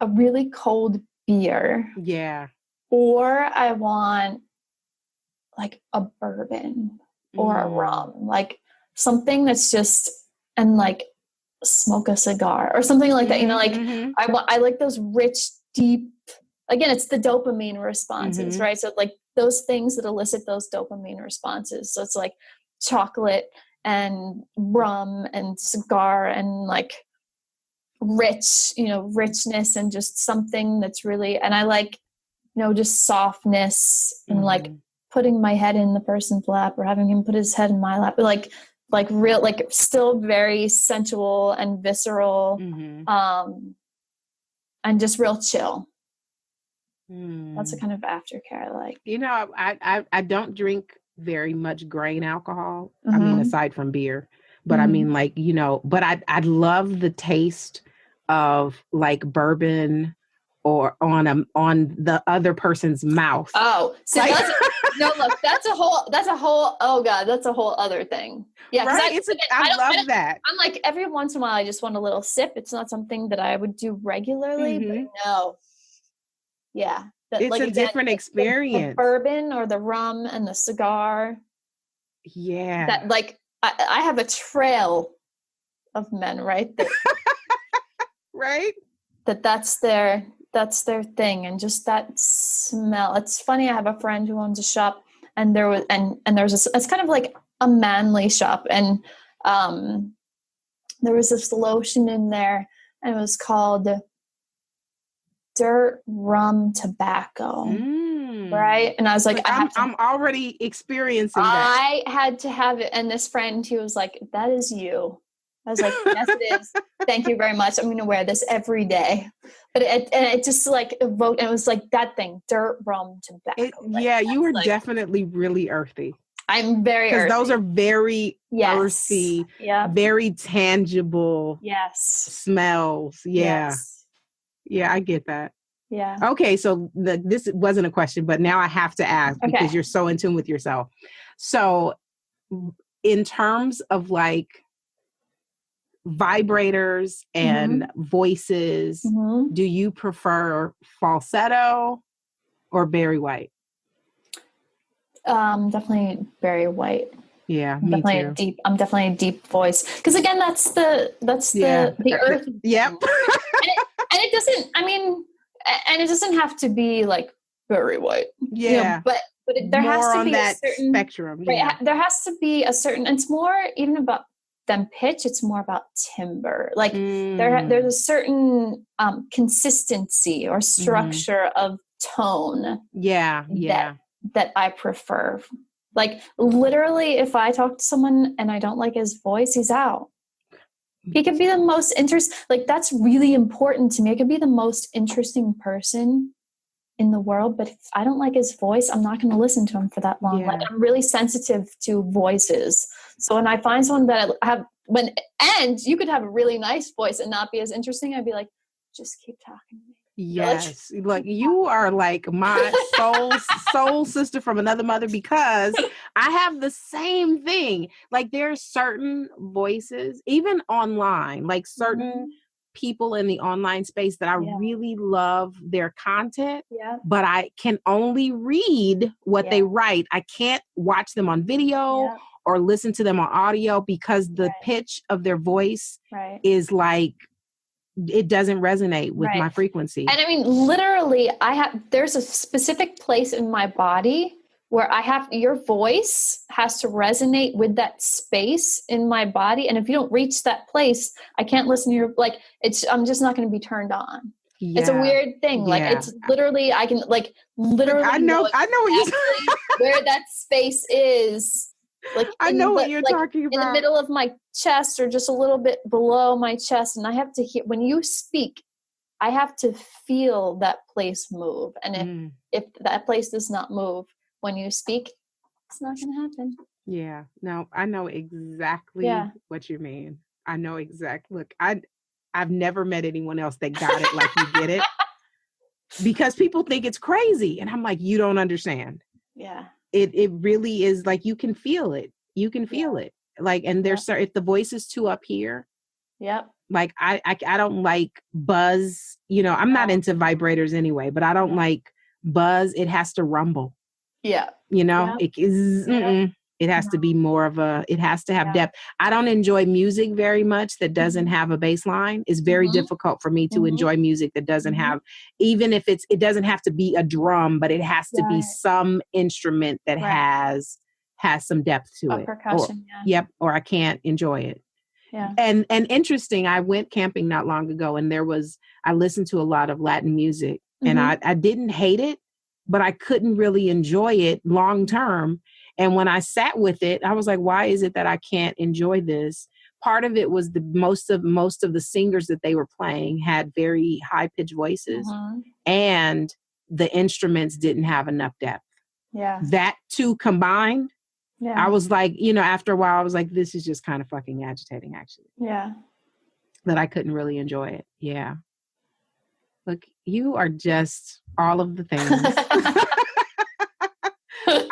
a really cold beer. Yeah. Or I want a bourbon or a rum, something that's just, and smoke a cigar or something like that. You know, like I like those rich, deep, again, it's the dopamine responses, right? So like those things that elicit those dopamine responses. So it's like chocolate and rum and cigar and like rich, you know, richness and just something that's really, and I like, you know, just softness and like putting my head in the person's lap or having him put his head in my lap, like real, like still very sensual and visceral, and just real chill. That's the kind of aftercare I like. You know, I don't drink very much grain alcohol. I mean, aside from beer, but I mean, like, you know, but I love the taste of like bourbon or on the other person's mouth. Oh, so like, no, look, that's a whole, oh God, that's a whole other thing. Yeah. Right? I love that. I'm like, every once in a while, I just want a little sip. It's not something that I would do regularly, but no. Yeah. It's like, a different experience. The bourbon or the rum and the cigar. Yeah. That like, I have a trail of men, right? Right. That's their thing. And just that smell. It's funny. I have a friend who owns a shop and there's it's kind of like a manly shop. And, there was this lotion in there and it was called Dirt Rum Tobacco. Right. And I was like, I'm already experiencing that. I had to have it. And this friend, he was like, that is you. I was like, yes, it is. Thank you very much. I'm going to wear this every day. But it just like evoked, and it was like that thing, dirt, rum, tobacco. You were like, definitely really earthy. I'm very earthy. Because those are very earthy, very tangible smells. Yeah. Yes. Yeah, I get that. Yeah. Okay, so this wasn't a question, but now I have to ask because you're so in tune with yourself. So in terms of like vibrators and voices, do you prefer falsetto or Barry White? Definitely Barry White. Yeah, I'm definitely a deep voice. Because again, that's the earth. Yep. and it doesn't, I mean, and it doesn't have to be like Barry White. Yeah. You know, but there more has to on be that a certain spectrum. Right, yeah. There has to be a certain, it's more even about than pitch, it's more about timbre. Like there's a certain consistency or structure of tone. Yeah. That I prefer. Like literally, if I talk to someone and I don't like his voice, he's out. He could be the most interesting. Like that's really important to me. It could be the most interesting person in the world, but if I don't like his voice, I'm not going to listen to him for that long. Like I'm really sensitive to voices. So when I find someone that I have, and you could have a really nice voice and not be as interesting, I'd be like, just keep talking to me. Yes. Like you are like my soul sister from another mother, because I have the same thing. Like there's certain voices, even online, like certain people in the online space that I really love their content, but I can only read what they write. I can't watch them on video or listen to them on audio because the pitch of their voice is like, it doesn't resonate with my frequency. And I mean, literally there's a specific place in my body where your voice has to resonate with that space in my body. And if you don't reach that place, I can't listen to your, like, I'm just not going to be turned on. Yeah. It's a weird thing. Like it's literally, I can like literally, I know what you're saying. Where that space is. Like I know what you're talking about. In the middle of my chest or just a little bit below my chest. And I have to hear, when you speak, I have to feel that place move. And if that place does not move when you speak, it's not going to happen. Yeah. No, I know exactly what you mean. I know exactly. Look, I've never met anyone else that got it like you get it, because people think it's crazy. And I'm like, you don't understand. Yeah. It really is like, you can feel it. You can feel it. Like, and there's if the voice is too up here. Yep. Like I don't like buzz, you know, I'm not into vibrators anyway, but I don't like buzz. It has to rumble. Yeah. You know, it is, It has to be more of it has to have depth. I don't enjoy music very much that doesn't have a bass line. It's very difficult for me to enjoy music that doesn't have, even if it doesn't have to be a drum, but it has to be some instrument that has some depth to it. Percussion, or I can't enjoy it. Yeah. And interesting, I went camping not long ago, and I listened to a lot of Latin music, and I didn't hate it, but I couldn't really enjoy it long term. And when I sat with it, I was like, why is it that I can't enjoy this? Part of it was most of the singers that they were playing had very high pitched voices, and the instruments didn't have enough depth. Yeah. That two combined, I was like, after a while, I was like, this is just kind of fucking agitating, actually. Yeah. That I couldn't really enjoy it. Yeah. Look, you are just all of the things.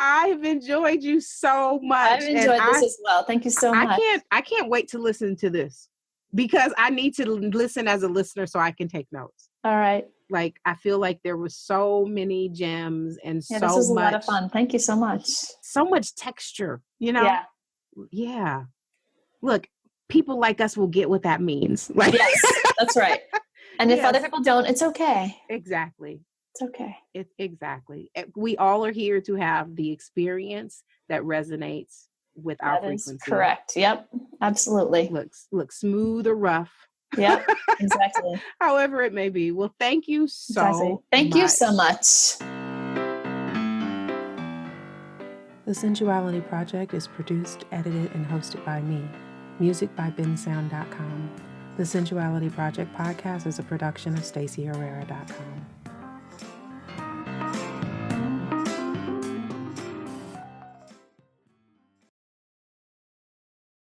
I've enjoyed you so much. I've enjoyed this as well. Thank you so much. I can't wait to listen to this, because I need to listen as a listener so I can take notes. All right. Like, I feel like there was so many gems and this was a lot of fun. Thank you so much. So much texture, Yeah. Look, people like us will get what that means. Like, yes, that's right. And if other people don't, it's okay. Exactly. It's okay. Exactly. We all are here to have the experience that resonates with our frequency. That is correct. Yep. Absolutely. Look smooth or rough. Yep. Exactly. However it may be. Well, thank you so much. Thank you so much. The Sensuality Project is produced, edited, and hosted by me. Music by bensound.com. The Sensuality Project podcast is a production of StaceyHerrera.com.